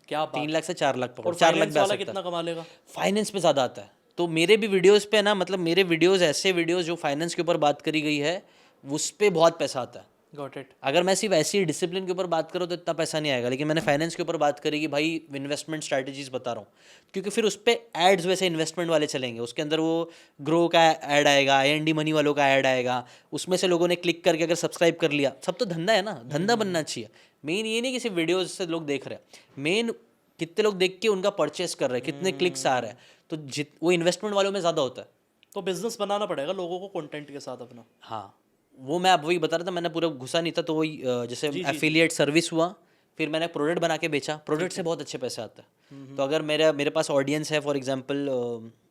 क्या बात। 3 लाख से 4 लाख पकड़ो, और 4 लाख फाइनेंस भी आ वाला सकता कितना कमा लेगा? है। फाइनेंस पे ज़्यादा आता है। तो मेरे भी वीडियोस पे ना, मतलब मेरे वीडियोस ऐसे वीडियोस जो फाइनेंस के ऊपर बात करी गई है, उस पे बहुत पैसा आता है। Got it. अगर मैं सिर्फ ऐसी डिसिप्लिन के ऊपर बात करूँ तो इतना पैसा नहीं आएगा, लेकिन मैंने फाइनेंस के ऊपर बात करी कि भाई इन्वेस्टमेंट स्ट्रैटेजीज बता रहा हूँ, क्योंकि फिर उस पर एड्स वैसे इन्वेस्टमेंट वाले चलेंगे। उसके अंदर वो ग्रो का ऐड आएगा, IND मनी वालों का ऐड आएगा, उसमें से लोगों ने क्लिक करके अगर सब्सक्राइब कर लिया, सब तो धंधा है ना, धंधा बनना चाहिए। मेन ये नहीं कि सिर्फ वीडियोज से लोग देख रहे हैं, मेन कितने लोग देख के उनका परचेस कर रहे हैं, कितने क्लिक्स आ रहे हैं, तो वो इन्वेस्टमेंट वालों में ज़्यादा होता है। तो बिजनेस बनाना पड़ेगा लोगों को कंटेंट के साथ अपना। हाँ, वो मैं अब वही बता रहा था, मैंने पूरा घुसा नहीं था, तो वही जैसे एफिलिएट सर्विस हुआ, फिर मैंने प्रोडक्ट बना के बेचा, प्रोडक्ट से बहुत अच्छे पैसे आते हैं। तो अगर मेरे पास ऑडियंस है, फॉर एग्जांपल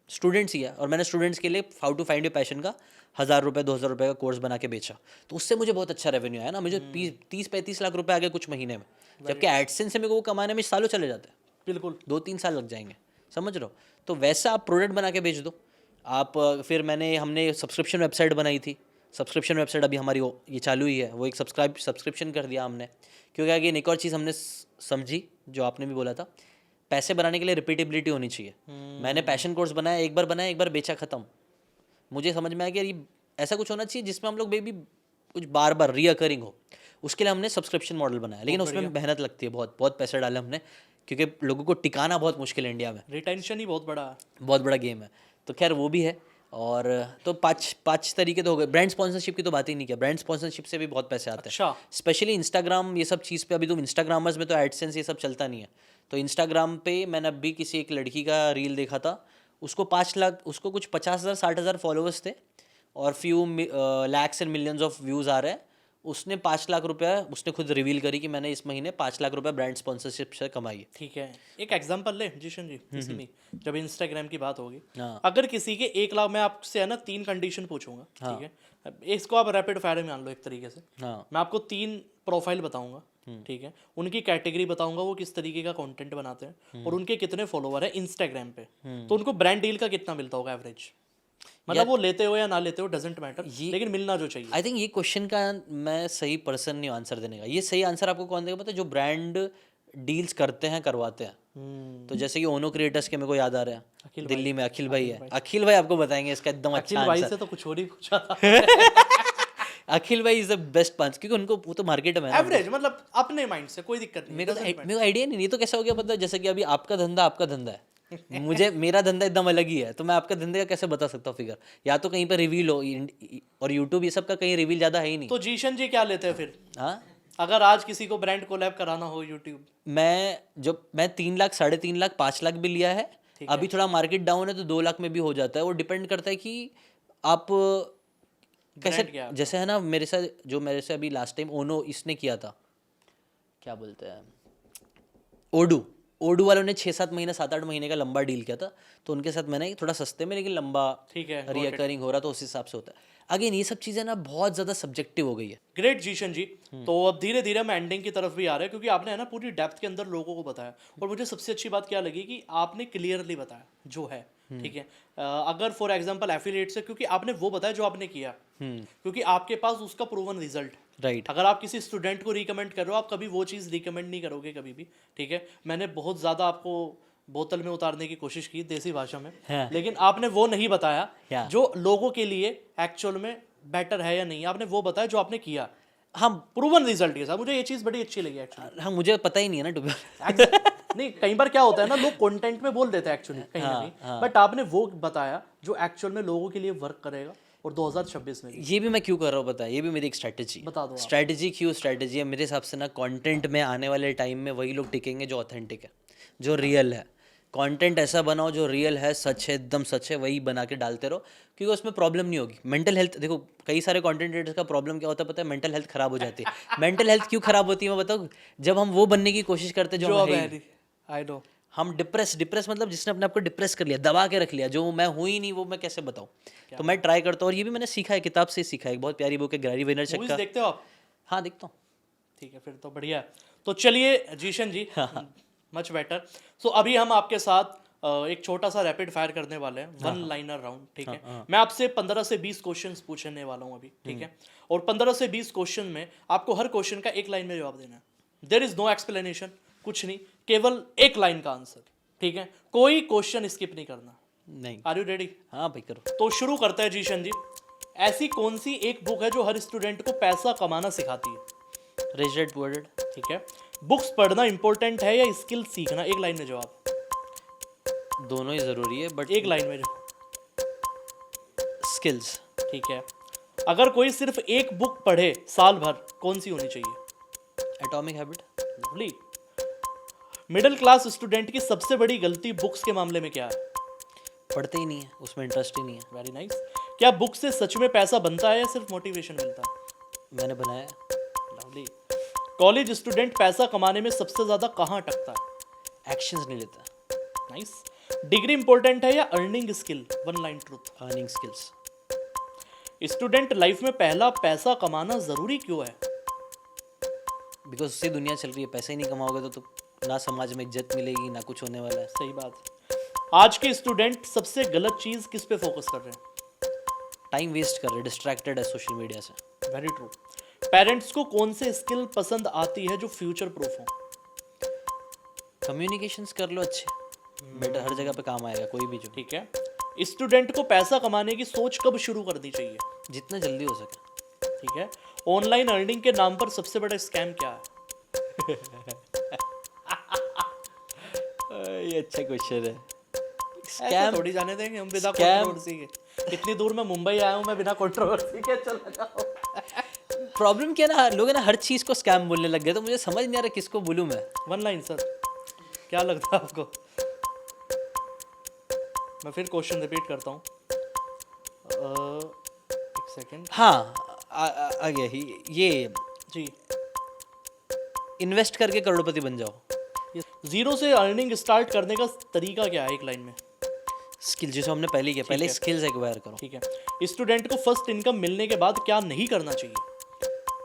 स्टूडेंट्स ही है, और मैंने स्टूडेंट्स के लिए how to find your passion का 1,000 रुपये 2,000 रुपये का कोर्स बना के बेचा, तो उससे मुझे बहुत अच्छा रेवेन्यू आया ना, मुझे 30-35 लाख रुपए आ गए कुछ महीने में, जबकि एडसेंस से मेरे को कमाने में सालों चले जाते हैं। बिल्कुल 2-3 साल लग जाएंगे, समझ रहे हो। तो वैसा आप प्रोडक्ट बना के बेच दो आप। फिर हमने सब्सक्रिप्शन वेबसाइट बनाई थी, सब्सक्रिप्शन वेबसाइट अभी हमारी ये चालू ही है, वो एक सब्सक्रिप्शन कर दिया हमने, क्योंकि आगे एक और चीज़ हमने समझी जो आपने भी बोला था, पैसे बनाने के लिए रिपीटेबिलिटी होनी चाहिए। मैंने पैशन कोर्स बनाया, एक बार बेचा, ख़त्म। मुझे समझ में आया कि ऐसा कुछ होना चाहिए जिसमें हम लोग बेबी कुछ बार बार रीअकरिंग हो, उसके लिए हमने सब्सक्रिप्शन मॉडल बनाया, लेकिन उसमें मेहनत लगती है, बहुत बहुत पैसे डाले हमने, क्योंकि लोगों को टिकाना बहुत मुश्किल है इंडिया में, रिटेंशन ही बहुत बहुत बड़ा गेम है। तो खैर वो भी है। और तो पाँच तरीके तो हो गए। ब्रांड स्पॉन्सरशिप की तो बात ही नहीं किया, ब्रांड स्पॉन्सरशिप से भी बहुत पैसे आते हैं। अच्छा। स्पेशली इंस्टाग्राम, ये सब चीज़ पे अभी तुम इंस्टाग्रामर्स में तो एडसेंस ये सब चलता नहीं है, तो इंस्टाग्राम पे मैंने अभी किसी एक लड़की का रील देखा था, उसको 5 लाख, उसको कुछ 50,000 60,000 फॉलोअर्स थे और few lakhs and millions of views आ रहे हैं। उसने 5 लाख रुपया, उसने खुद रिवील करी कि मैंने इस महीने 5 लाख रुपया ब्रांड स्पॉन्सरशिप से कमाई है। ठीक है, एक एग्जांपल ले जीशन जी, इसी में जब इंस्टाग्राम की बात होगी, हाँ। अगर किसी के 1 लाख, मैं आपसे है ना 3 कंडीशन पूछूंगा, ठीक है, इसको आप रैपिड फायर में मान लो एक तरीके से। हाँ। मैं आपको 3 प्रोफाइल बताऊंगा, ठीक है, उनकी कैटेगरी बताऊंगा, वो किस तरीके का कंटेंट बनाते हैं और उनके कितने फॉलोवर है इंस्टाग्राम पे, तो उनको ब्रांड डील का कितना मिलता होगा एवरेज, मतलब वो लेते हो या ना लेते हो डजेंट मैटर, लेकिन मिलना जो चाहिए। आई थिंक ये क्वेश्चन का मैं सही पर्सन नहीं आंसर देने का। ये सही आंसर आपको कौन देगा पता है? जो ब्रांड डील्स करते हैं, करवाते हैं। तो जैसे कि ओनो क्रिएटर्स के मेरे को याद आ रहा है, दिल्ली में अखिल भाई है, अखिल भाई आपको बताएंगे इसका एकदम अच्छा अखिल भाई से तो कुछ और ही पूछा था। अखिल भाई इज द बेस्ट पंच, क्योंकि उनको वो तो मार्केट में है एवरेज, मतलब अपने माइंड से कोई दिक्कत नहीं। मेरे को आइडिया नहीं, तो कैसा हो गया पता है? जैसे कि अभी आपका धंधा है, मुझे मेरा धंधा एकदम अलग ही है, तो मैं आपका धंधे का कैसे बता सकता हूँ फिगर? या तो कहीं पर रिवील हो, और यूट्यूब ये सब का कहीं रिवील ज़्यादा है ही नहीं। तो जीशन जी क्या लेते हैं फिर? हाँ, अगर आज किसी को ब्रांड कोलैब कराना हो यूट्यूब, मैं 3 लाख 3.5 लाख 5 लाख भी लिया है। अभी थोड़ा मार्केट डाउन है तो 2 लाख में भी हो जाता है। वो डिपेंड करता है कि आप कैसे, क्या है जैसे है ना मेरे से अभी लास्ट टाइम ओनो इसने किया था, क्या बोलते हैं, ओडू वालों ने 6-7 महीने 7-8 महीने का लंबा डील किया था, तो उनके साथ मैंने थोड़ा सस्ते में लेकिन लंबा ठीक है, रिकरिंग हो रहा, तो उस हिसाब से होता है। अगेन ये सब चीज़ें ना बहुत ज़्यादा सब्जेक्टिव हो गई है। ग्रेट जीशन जी। तो अब धीरे धीरे हम एंडिंग की तरफ भी आ रहे हैं, क्योंकि आपने है ना पूरी डेप्थ के अंदर लोगों को बताया, और मुझे सबसे अच्छी बात क्या लगी कि आपने क्लियरली बताया जो है, ठीक है। अगर फॉर एग्जांपल एफिलिएट से, क्योंकि आपने वो बताया जो आपने किया, क्योंकि आपके पास उसका प्रूवन रिजल्ट। राइट। अगर आप किसी स्टूडेंट को रिकमेंड कर रहे हो, आप कभी वो चीज़ रिकमेंड नहीं करोगे कभी भी, ठीक है। मैंने बहुत ज़्यादा आपको बोतल में उतारने की कोशिश की देसी भाषा में, हाँ। लेकिन आपने वो नहीं बताया क्या? जो लोगों के लिए एक्चुअल में बेटर है या नहीं। आपने वो बताया जो आपने किया, हाँ प्रूवन रिजल्ट के साथ। मुझे ये चीज़ बड़ी अच्छी लगी एक्चुअली। हाँ, मुझे पता ही नहीं है ना टू बी नहीं, कई बार क्या होता है ना, लोग कंटेंट में बोल देते हैं एक्चुअली कहीं ना कहीं, बट आपने वो बताया जो एक्चुअल में लोगों के लिए वर्क करेगा, और 2026 में भी। ये भी मैं क्यों कर रहा हूँ पता है, ये भी मेरी एक स्ट्रैटेजी बता दो आप। स्ट्रैटेजी है मेरे हिसाब से ना। कंटेंट में आने वाले टाइम में वही लोग टिकेंगे जो ऑथेंटिक है, जो रियल है। कंटेंट ऐसा बनाओ जो रियल है, सच है, एकदम सच है, वही बना के डालते रहो, क्योंकि उसमें प्रॉब्लम नहीं होगी। मेंटल हेल्थ देखो, कई सारे कंटेंट क्रिएटर्स का प्रॉब्लम क्या होता है पता है, मेंटल हेल्थ खराब हो जाती है। मेंटल हेल्थ क्यों खराब होती है मैं बताऊँ, जब हम वो बनने की कोशिश करते हैं जो हम है ही। I know. हम डिप्रेस मतलब जिसने अपने आप को डिप्रेस कर लिया, दबा के रख लिया, जो मैं हूँ ही नहीं, वो मैं कैसे बताऊँ। तो मैं ट्राई करता हूँ, और ये भी मैंने सीखा है, किताब से सीखा है। एक बहुत प्यारी बुक है गैरी वेनरचक मूवीज का। देखते हो आप? हाँ देखता हूँ। ठीक है, फिर तो बढ़िया है। तो चलिए जीशन जी, मच बेटर। सो अभी हम आपके साथ एक छोटा सा रैपिड फायर करने वाले हैं, वन लाइनर राउंड, ठीक है। मैं आपसे 15 से 20 क्वेश्चंस पूछने वाला हूं अभी, ठीक है। और 15 से 20 क्वेश्चन में आपको हर क्वेश्चन का एक लाइन में जवाब देना है। देयर इज नो एक्सप्लेनेशन, कुछ नहीं, केवल एक लाइन का आंसर, ठीक है। कोई क्वेश्चन स्किप नहीं करना। नहीं। Are you ready? हाँ भाई करो। तो शुरू करते हैं जीशन जी। ऐसी कौन सी एक बुक है जो हर स्टूडेंट को पैसा कमाना सिखाती है? Rich dad poor dad. ठीक है। बुक्स पढ़ना इंपॉर्टेंट है या स्किल सीखना? एक लाइन में जवाब। दोनों ही ज़रूरी है, बट एक लाइन में। स्किल्स। ठीक है। अगर कोई सिर्फ एक बुक पढ़े साल भर, कौन सी होनी चाहिए? Atomic habit. Lovely. Middle class student की सबसे बड़ी गलती बुक्स के मामले में क्या है? पढ़ते ही नहीं है, उसमें इंटरेस्ट ही नहीं है। Very nice. क्या बुक से सच में पैसा बनता है या सिर्फ मोटिवेशन मिलता है? मैंने बनाया। लवली। कॉलेज स्टूडेंट पैसा कमाने में सबसे ज्यादा कहाँ अटकता है? एक्शंस नहीं लेता। नाइस। डिग्री इंपॉर्टेंट है या earning skill? One line truth. Earning skills. Student life में पहला पैसा कमाना जरूरी क्यों है? बिकॉज उससे दुनिया चल रही है। पैसे ही नहीं कमाओगे तो ना समाज में इज्जत मिलेगी, ना कुछ होने वाला है। सही बात। आज के स्टूडेंट सबसे गलत चीज किस पे फोकस कर रहे हैं? टाइम वेस्ट कर रहे, डिस्ट्रैक्टेड है सोशल मीडिया से। Very true. पेरेंट्स को कौन से स्किल पसंद आती है जो फ्यूचर प्रूफ हो? कम्युनिकेशंस कर लो अच्छे, बेटर हर जगह पे काम आएगा कोई भी जो। ठीक है। स्टूडेंट को पैसा कमाने की सोच कब शुरू करनी चाहिए? जितना जल्दी हो सके। ठीक है। ऑनलाइन अर्निंग के नाम पर सबसे बड़ा स्कैम क्या है? ये अच्छा क्वेश्चन है। स्कैम थोड़ी जाने देंगे हम बिना कंट्रोवर्सी के। इतनी दूर मैं मुंबई आया हूँ, मैं बिना कंट्रोवर्सी के चला जाऊँ। प्रॉब्लम क्या ना, लोग ना हर चीज को स्कैम बोलने लग गए, तो मुझे समझ नहीं आ रहा किसको बोलूं मैं। वन लाइन सर, क्या लगता है आपको? मैं फिर क्वेश्चन रिपीट करता हूँ। एक सेकेंड। हाँ आ गया ही ये। जी। इन्वेस्ट करके करोड़पति बन जाओ। जीरो से अर्निंग स्टार्ट करने का तरीका क्या है? एक लाइन में। स्किल, जिसे हमने पहले किया, पहले स्किल्स एक्वायर करो। ठीक है। स्टूडेंट को फर्स्ट इनकम मिलने के बाद क्या नहीं करना चाहिए?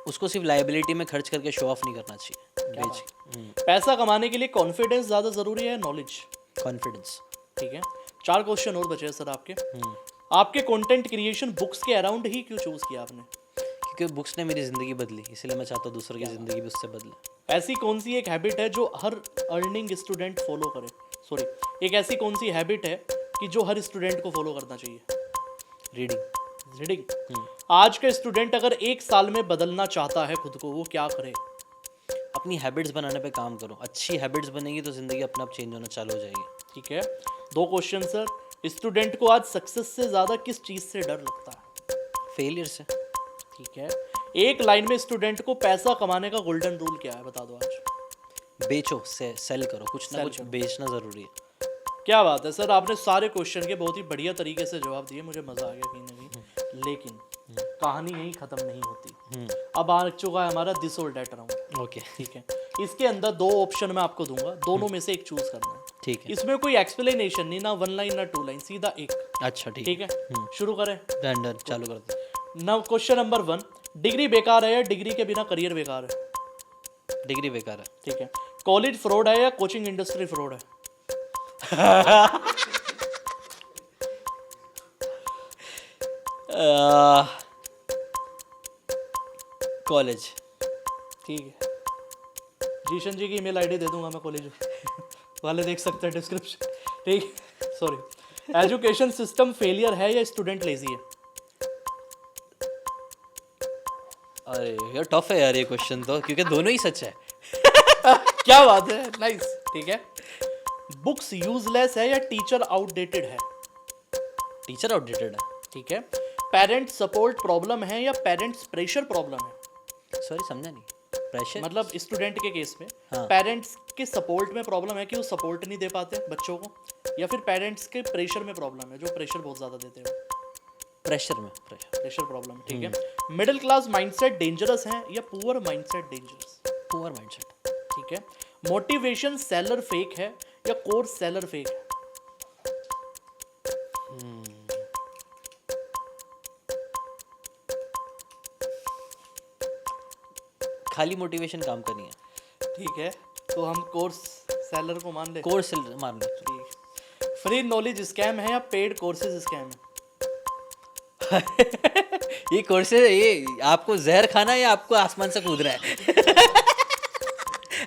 उसको सिर्फ लाइबिलिटी में खर्च करके शो ऑफ नहीं करना चाहिए। पैसा कमाने के लिए कॉन्फिडेंस ज्यादा जरूरी है, नॉलेज? कॉन्फिडेंस। ठीक है। 4 क्वेश्चन और बचे हैं सर आपके। आपके कंटेंट क्रिएशन बुक्स के अराउंड ही क्यों चूज किया आपने? क्योंकि बुक्स ने मेरी ज़िंदगी बदली, इसलिए मैं चाहता हूँ दूसरों की ज़िंदगी भी उससे बदले। ऐसी कौन सी एक हैबिट है जो हर अर्निंग स्टूडेंट फॉलो करे? सॉरी, एक ऐसी कौन सी हैबिट है कि जो हर स्टूडेंट को फॉलो करना चाहिए? रीडिंग। रीडिंग। आज का स्टूडेंट अगर 1 साल में बदलना चाहता है खुद को, वो क्या करे? अपनी हैबिट्स बनाने पे काम करो। अच्छी हैबिट्स बनेगी तो ज़िंदगी अपने आप चेंज होना चालू हो जाएगी। ठीक है। 2 क्वेश्चन सर। स्टूडेंट को आज सक्सेस से ज़्यादा किस चीज़ से डर लगता है? फेलियर से। ठीक है। एक लाइन में स्टूडेंट को पैसा कमाने का गोल्डन रूल क्या है, बता दो आज। बेचो, सेल करो, कुछ ना कुछ बेचना जरूरी है। क्या बात है सर, आपने सारे क्वेश्चन के बहुत ही बढ़िया तरीके से जवाब दिए, मुझे मजा आ गया कहीं ना कहीं। लेकिन कहानी यहीं खत्म नहीं होती। अब आ चुका है हमारा दिस और डेट राउंड। ओके, ठीक है, इसके अंदर दो ऑप्शन मैं आपको दूंगा, दोनों में से एक चूज करना है। ठीक है। इसमें कोई एक्सप्लेनेशन नहीं, ना 1 लाइन ना 2 लाइन, सीधा एक। अच्छा, ठीक ठीक है, शुरू करें। डन, चालू कर दो। नाउ क्वेश्चन नंबर 1, डिग्री बेकार है या डिग्री के बिना करियर बेकार है? डिग्री बेकार है। ठीक है। कॉलेज फ्रॉड है या कोचिंग इंडस्ट्री फ्रॉड है? कॉलेज। ठीक है, जीशन जी की ईमेल आईडी दे दूंगा मैं, कॉलेज वाले देख सकते हैं डिस्क्रिप्शन। ठीक, सॉरी। एजुकेशन सिस्टम फेलियर है या स्टूडेंट लेजी है? अरे यार टफ है यार ये क्वेश्चन तो, क्योंकि दोनों ही सच है। क्या बात है, नाइस। ठीक है। बुक्स यूजलेस है या टीचर आउटडेटेड है? टीचर आउटडेटेड है। ठीक है। पेरेंट्स सपोर्ट प्रॉब्लम है या पेरेंट्स प्रेशर प्रॉब्लम है? सॉरी, समझा नहीं। प्रेशर मतलब स्टूडेंट के केस में हाँ। पेरेंट्स के सपोर्ट में प्रॉब्लम है कि वो सपोर्ट नहीं दे पाते बच्चों को, या फिर पेरेंट्स के प्रेशर में प्रॉब्लम है, जो प्रेशर बहुत ज्यादा देते हैं? प्रेशर में, प्रेशर प्रॉब्लम। ठीक है। मिडिल क्लास माइंडसेट डेंजरस है या poor mindset dangerous? Poor mindset. ठीक है। मोटिवेशन सेलर फेक है या कोर्स सेलर फेक है? खाली मोटिवेशन काम का नहीं है। ठीक है, तो हम कोर्स सेलर को मान ले। कोर्स मान लो। ठीक। फ्री नॉलेज स्कैम है या पेड कोर्सेज स्कैम है? ये कोर्सेज, ये आपको जहर खाना है या आपको आसमान से कूदना है?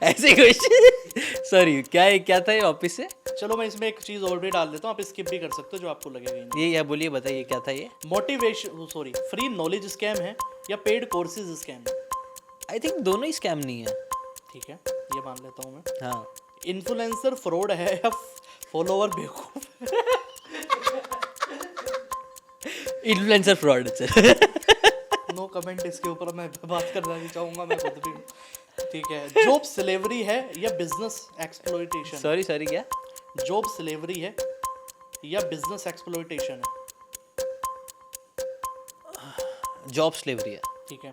ऐसे क्वेश्चन। सॉरी, क्या था ये ऑफिस से? चलो मैं इसमें एक चीज और भी डाल देता हूँ, आप स्किप भी कर सकते हो जो आपको लगेगा ही नहीं। ये या बोलिए, बताइए क्या था ये? Motivation, sorry, free knowledge scam है या पेड कोर्सेज स्कैम है? आई थिंक दोनों ही स्कैम नहीं है। ठीक है, ये मान लेता हूँ मैं। हाँ। इन्फ्लुएंसर फ्रॉड है या फॉलोवर बेवकूफ? Influencer fraud sir. No comment इसके ऊपर, मैं बात करना नहीं चाहूंगा, मैं खुद भी। ठीक है। जॉब स्लेवरी है या बिजनेस एक्सप्लॉयटेशन? सॉरी क्या? जॉब स्लेवरी है या बिजनेस एक्सप्लॉयटेशन है? जॉब स्लेवरी है। ठीक है।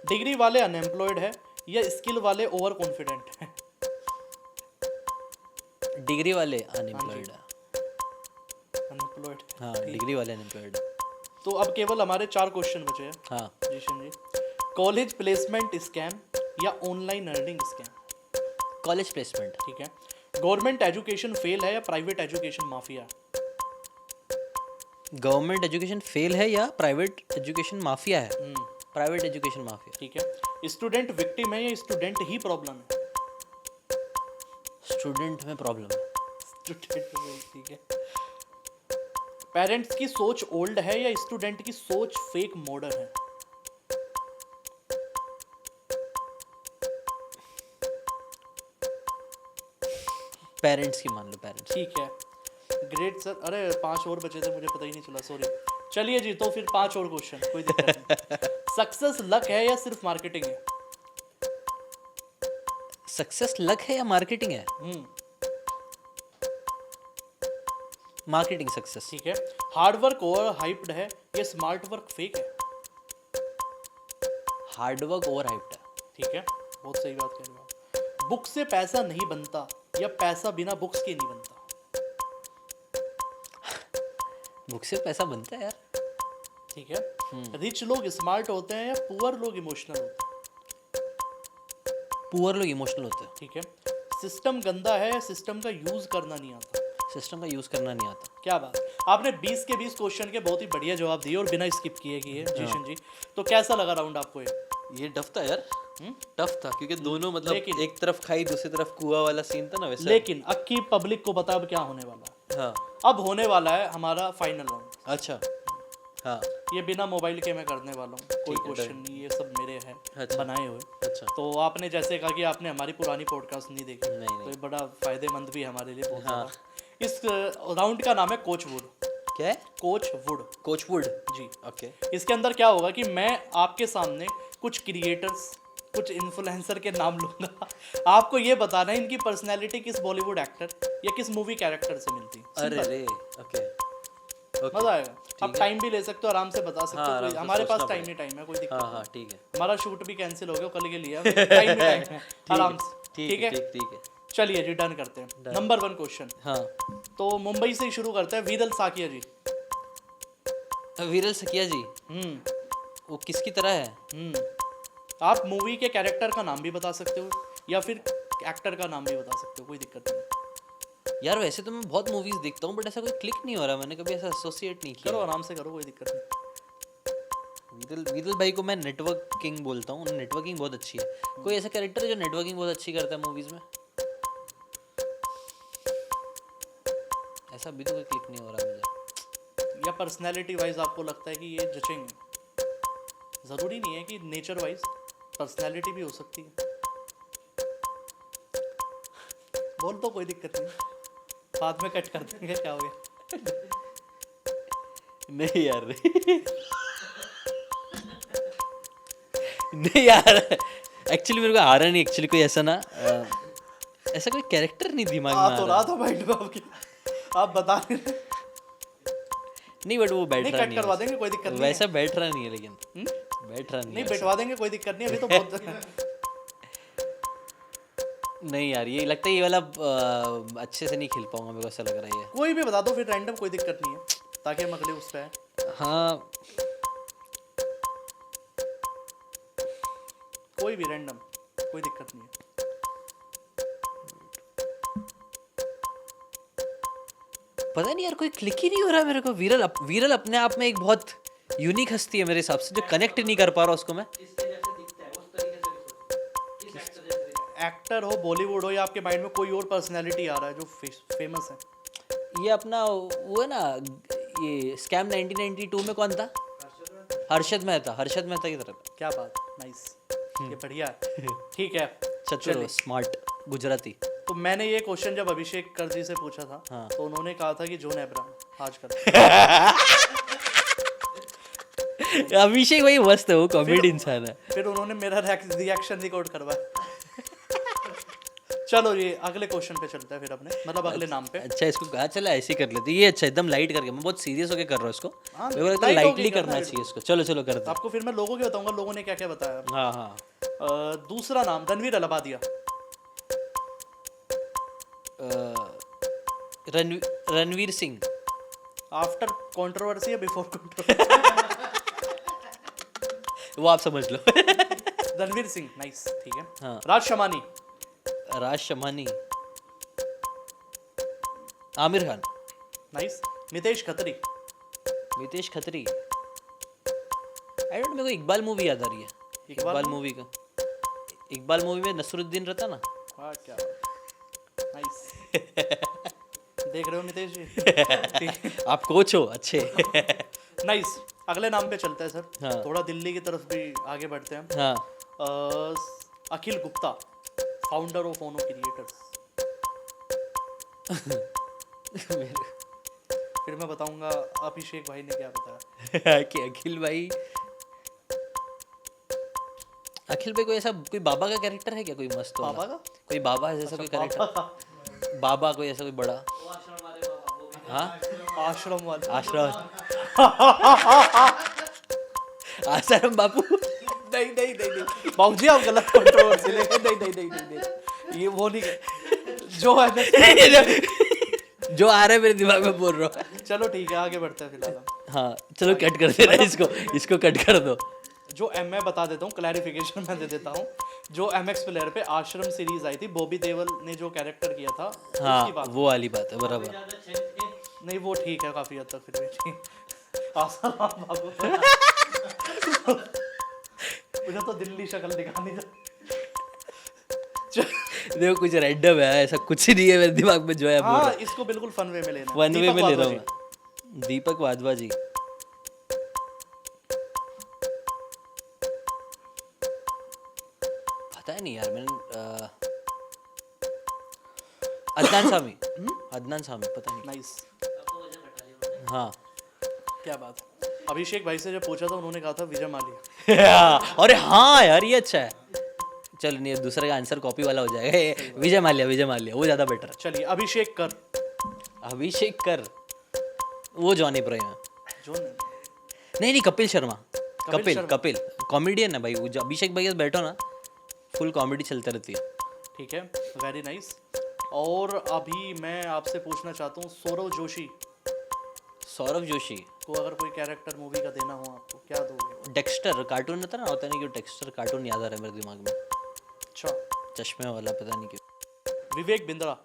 डिग्री वाले अनएम्प्लॉयड है या स्किल वाले ओवर कॉन्फिडेंट है? डिग्री वाले अनएम्प्लॉयड है। अनएम्प्लॉयड। हाँ, डिग्री वाले अनएम्प्लॉयड है। तो अब केवल हमारे 4 क्वेश्चन बचे हैं। हाँ। जीशन जी, कॉलेज प्लेसमेंट स्कैम या online earning scam? College placement. ठीक है। गवर्नमेंट एजुकेशन फेल है या private education mafia? Government education fail है या प्राइवेट एजुकेशन माफिया है? Private education mafia. ठीक है। स्टूडेंट विक्टिम है या स्टूडेंट ही प्रॉब्लम है? स्टूडेंट में प्रॉब्लम है। स्टूडेंट, ठीक है। पेरेंट्स की सोच ओल्ड है या स्टूडेंट की सोच फेक मॉडर्न है? पेरेंट्स की मान लो, पेरेंट्स। ठीक है, ग्रेट सर। अरे 5 और बचे थे, मुझे पता ही नहीं चला, सॉरी। चलिए जी, तो फिर 5 और क्वेश्चन, कोई दिक्कत नहीं। सक्सेस लक है या सिर्फ मार्केटिंग है? सक्सेस लक है या मार्केटिंग है? Marketing success. ठीक है। हार्ड वर्क ओवर हाइप्ड है या स्मार्ट वर्क फेक है? हार्ड वर्क ओवर हाइप्ड है। ठीक है, बहुत सही बात कह रहे हो आप। बुक से पैसा नहीं बनता या पैसा बिना बुक्स के नहीं बनता? बुक से पैसा बनता है यार। ठीक है। रिच लोग स्मार्ट होते हैं या पुअर लोग इमोशनल होते हैं? पुअर लोग इमोशनल होते हैं। ठीक है। सिस्टम गंदा है या सिस्टम का यूज करना नहीं आता? सिस्टम का यूज करना नहीं आता। क्या बात, आपने 20 के 20 क्वेश्चन के बहुत ही बढ़िया जवाब दिए और बिना स्किप किए जीशन जी। तो कैसा लगा राउंड आपको ये टफ था यार। टफ था क्योंकि दोनों मतलब एक तरफ खाई दूसरी तरफ कुआं वाला सीन था ना वैसे। लेकिन अक्की पब्लिक को पता अब क्या होने वाला है। हाँ। अब होने वाला है हमारा फाइनल राउंड। अच्छा। हाँ। ये बिना मोबाइल के मैं करने वाला हूँ, कोई क्वेश्चन नहीं, ये सब मेरे हैं बनाए हुए। अच्छा। तो आपने जैसे कहा कि आपने हमारी पुरानी पॉडकास्ट नहीं देखी, नहीं। तो ये बड़ा फायदेमंद भी है हमारे लिए बहुत ज़्यादा। इस राउंड का नाम है कोच वुड। क्या है? Coachwood. कोचवुड। जी। ओके। इसके अंदर क्या होगा कि मैं आपके सामने कुछ क्रिएटर्स, कुछ इन्फ्लुएंसर के नाम लूंगा, आपको ये बताना है इनकी पर्सनैलिटी किस बॉलीवुड एक्टर या किस मूवी कैरेक्टर से मिलती है। अरे रे, ओके। मजा आएगा। आप टाइम भी ले सकते हो, आराम से बता सकते हाँ, हो, आराम से हमारे पास सोचना टाइम ही टाइम है, कोई दिक्कत हाँ हाँ, ठीक है। हमारा शूट भी कैंसिल हो गया कल के लिए, टाइम ही टाइम है, आराम से। ठीक है, ठीक है। चलिए जी, डन करते हैं। नंबर 1 क्वेश्चन, हाँ, तो मुंबई से ही शुरू करते हैं। वीरल साकिया जी। वीरल सकिया जी, वो किसकी तरह है? आप मूवी के कैरेक्टर का नाम भी बता सकते हो या फिर एक्टर का नाम भी बता सकते हो, कोई दिक्कत नहीं। यार वैसे तो मैं बहुत मूवीज देखता हूँ, बट ऐसा कोई क्लिक नहीं हो रहा, मैंने कभी ऐसा एसोसिएट नहीं किया। करो, आराम से करो, कोई दिक्कत नहीं। वीरल भाई को मैं नेटवर्क किंग बोलता हूँ, नेटवर्किंग बहुत अच्छी है। कोई ऐसा कैरेक्टर है जो नेटवर्किंग बहुत अच्छी करता है मूवीज में? ऐसा अभी तो कोई क्लिक नहीं हो रहा मुझे। या पर्सनैलिटी वाइज आपको लगता है कि ये जचेंगे? ज़रूरी नहीं है कि नेचर वाइज, पर्सनैलिटी भी हो सकती है। बोल तो, कोई दिक्कत नहीं, बाद में कट कर देंगे, क्या हो गया। नहीं यार नहीं यार, एक्चुअली मेरे को आ रहा नहीं, एक्चुअली कोई ऐसा ना ऐसा कोई कैरेक्टर नहीं दिमाग में आ आ तो रहा। रहा था माइंड में आपके, आप बता रहे थे। नहीं बट वो बैठ नहीं, रहा कट नहीं है करवा वैसे। देंगे, कोई दिक्कत नहीं वैसा बैठ रहा नहीं है, लेकिन है। बैठ रहा नहीं नहीं, है बैठवा देंगे, कोई दिक्कत नहीं, अभी तो बहुत वैसा। नहीं यार, ये लगता है ये वाला अच्छे से नहीं खेल पाऊंगा, मेरे को ऐसा लग रहा है ये। कोई भी बता दो फिर रैंडम, कोई दिक्कत नहीं है, ताकि हम अगले उस पे आए। हाँ, कोई भी रैंडम, कोई दिक्कत नहीं है। पता नहीं यार, कोई क्लिक ही नहीं हो रहा मेरे को। वीरल अपने आप में एक बहुत यूनिक हस्ती है मेरे हिसाब से, जो कनेक्ट नहीं कर पा रहा उसको मैं। एक्टर हो, बॉलीवुड हो, या आपके माइंड में कोई और पर्सनैलिटी आ रहा है जो फेमस है? ये अपना वो है ना, ये स्कैम 1992 में कौन था? हर्षद मेहता की तरफ। क्या बात, नाइस, ये बढ़िया है। ठीक है, चतुर, स्मार्ट, गुजराती। तो मैंने ये क्वेश्चन जब अभिषेक कर जी से पूछा था, हाँ। तो उन्होंने कहा था कि जॉन अब्राहम आजकल। अभिषेक भाई मस्त है, वो कॉमेडी इंसान है। फिर उन्होंने मेरा रिएक्शन रिकॉर्ड करवाया। चलो ये अगले क्वेश्चन पे चलते हैं फिर अपने, मतलब अगले नाम पे। अच्छा, इसको कहा चला ऐसे ही कर लेते, ये अच्छा एकदम लाइट करके। मैं बहुत सीरियस होके कर रहा हूँ इसको, हाँ, मेरे को लगता है light होके लाइटली करना करना है चाहिए इसको। चलो चलो करते हैं। आपको फिर मैं लोगों के बताऊंगा, लोगों ने क्या क्या बताया। हाँ हाँ। दूसरा नाम रणवीर अलाहाबादिया। रणवीर सिंह। आफ्टर कंट्रोवर्सी या बिफोर कंट्रोवर्सी? वो आप समझ लो। रणवीर सिंह, नाइस, ठीक है। हाँ। Raj Shamani. Raj Shamani. Aamir Khan. Nice. Nitesh Khatri. Nitesh Khatri. I don't, मेरे को इकबाल मूवी याद आ रही है। इकबाल मूवी का, इकबाल मूवी में नसरुद्दीन रहता ना। वाह, क्या नाइस। देख रहे हो नितेश जी? आप कोच हो अच्छे। नाइस, अगले नाम पे चलते हैं सर। हाँ। थोड़ा दिल्ली की तरफ भी आगे बढ़ते हैं। हाँ। Akhil Gupta, founder of Ono creators. फिर मैं बताऊंगा अभिषेक भाई ने क्या बताया। कि अखिल भाई कोई ऐसा, कोई बाबा का कैरेक्टर है क्या? कोई मस्त वाला? बाबा का? कोई बाबा जैसा कोई कैरेक्टर? बाबा कोई ऐसा कोई बड़ा? हाँ, आश्रम वाले। आश्रम। आश्रम बापू। नहीं नहीं नहीं नहीं बाबूजी, आप गलत कंट्रोवर्सी लेके। नहीं नहीं नहीं नहीं नहीं, ये वो नहीं जो है ना। जो आ रहा है मेरे दिमाग में बोल रहा हूँ। चलो ठीक है, आगे बढ़ते हैं फिलहाल हम। हाँ चलो, कट कर दे रहा है इसको कट कर दो। जो मैं बता देता हूँ, क्लैरिफिकेशन मैं दे देता हूँ। जो MX प्लेयर पे आश्रम सीरीज आई थी, बॉबी देओल ने जो कैरेक्टर किया था, उसकी हाँ, बात। वो वाली बात है, बराबर। नहीं, वो ठीक है काफी हद तक, फिर भी ठीक। आसाराम बाबू। मुझे तो दिल्ली शक्ल दिखानी था। देखो कुछ रैंडम है, ऐसा कुछ नहीं है मेरे दिमाग में जो है बोल हाँ, रहा इसको बिल्कुल फन वे में लेना। वन वे दीपक में ले रहा वाधवा हूँ जी। मैं। दीपक वाधवा जी। पता नहीं यार, मैंने अदनान सामी। अदनान सामी, पता नहीं। नाइस। हाँ क्या बात है। अभिषेक भाई से जब पूछा था उन्होंने कहा था विजय माल्या। अरे हाँ यार ये अच्छा है। चल नहीं दूसरे का आंसर कॉपी वाला हो जाएगा। विजय माल्या वो ज़्यादा बेटर है। चलिए अभिषेक कर। अभिषेक कर वो जॉनी इब्राहिम है। जो नहीं, नहीं कपिल शर्मा। शर्मा। कपिल कॉमेडियन है भाई। वो जो अभिषेक भाई के साथ बैठो ना फुल कॉमेडी चलती रहती है। ठीक है, वेरी नाइस। और अभी मैं आपसे पूछना चाहता हूँ सौरभ जोशी को अगर कोई कैरेक्टर मूवी का देना हो आपको, क्या दोगे? डेक्स्टर कार्टून था ना, होता नहीं क्यों डेक्स्टर कार्टून याद आ रहा है मेरे दिमाग में। अच्छा, चश्मे वाला पता नहीं क्यों। विवेक बिंद्रा।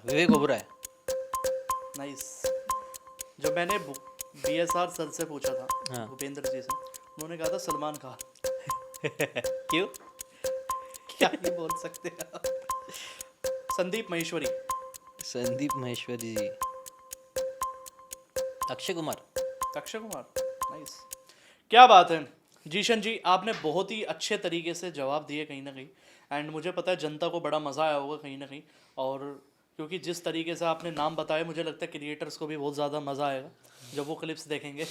विवेक ओबराय। नाइस। जब मैंने BSR सर से पूछा था, हाँ। भूपेंद्र जी से, उन्होंने कहा था सलमान खान। क्यों? क्या नहीं बोल सकते आप। संदीप महेश्वरी जी। अक्षय कुमार। नाइस। क्या बात है जीशन जी, आपने बहुत ही अच्छे तरीके से जवाब दिए कहीं ना कहीं। एंड मुझे पता है जनता को बड़ा मज़ा आया होगा कहीं ना कहीं। और क्योंकि जिस तरीके से आपने नाम बताए, मुझे लगता है क्रिएटर्स को भी बहुत ज़्यादा मज़ा आएगा जब वो क्लिप्स देखेंगे।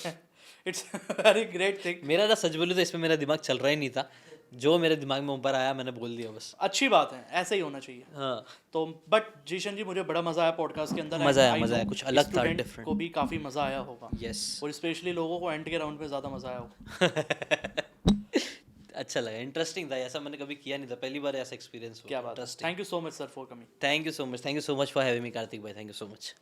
It's very great thing. मेरा ना सच बोलूं तो इसमें मेरा दिमाग चल रहा ही नहीं था। जो मेरे दिमाग में ऊपर आया मैंने बोल दिया बस। अच्छी बात है, ऐसा ही होना चाहिए। हाँ तो बट जीशन जी, मुझे बड़ा मज़ा आया पॉडकास्ट के अंदर। मज़ा I आया know कुछ अलग था, student डिफरेंट। को भी काफ़ी मज़ा आया होगा। यस और स्पेशली लोगों को एंड के राउंड में ज़्यादा मज़ा आया होगा। अच्छा लगा, इंटरेस्टिंग था। ऐसा मैंने कभी किया नहीं था, पहली बार ऐसा एक्सपीरियंस हुआ। क्या बात है। Thank you so much sir for coming. Thank you so much for having me Kartik bhai. Thank you so much.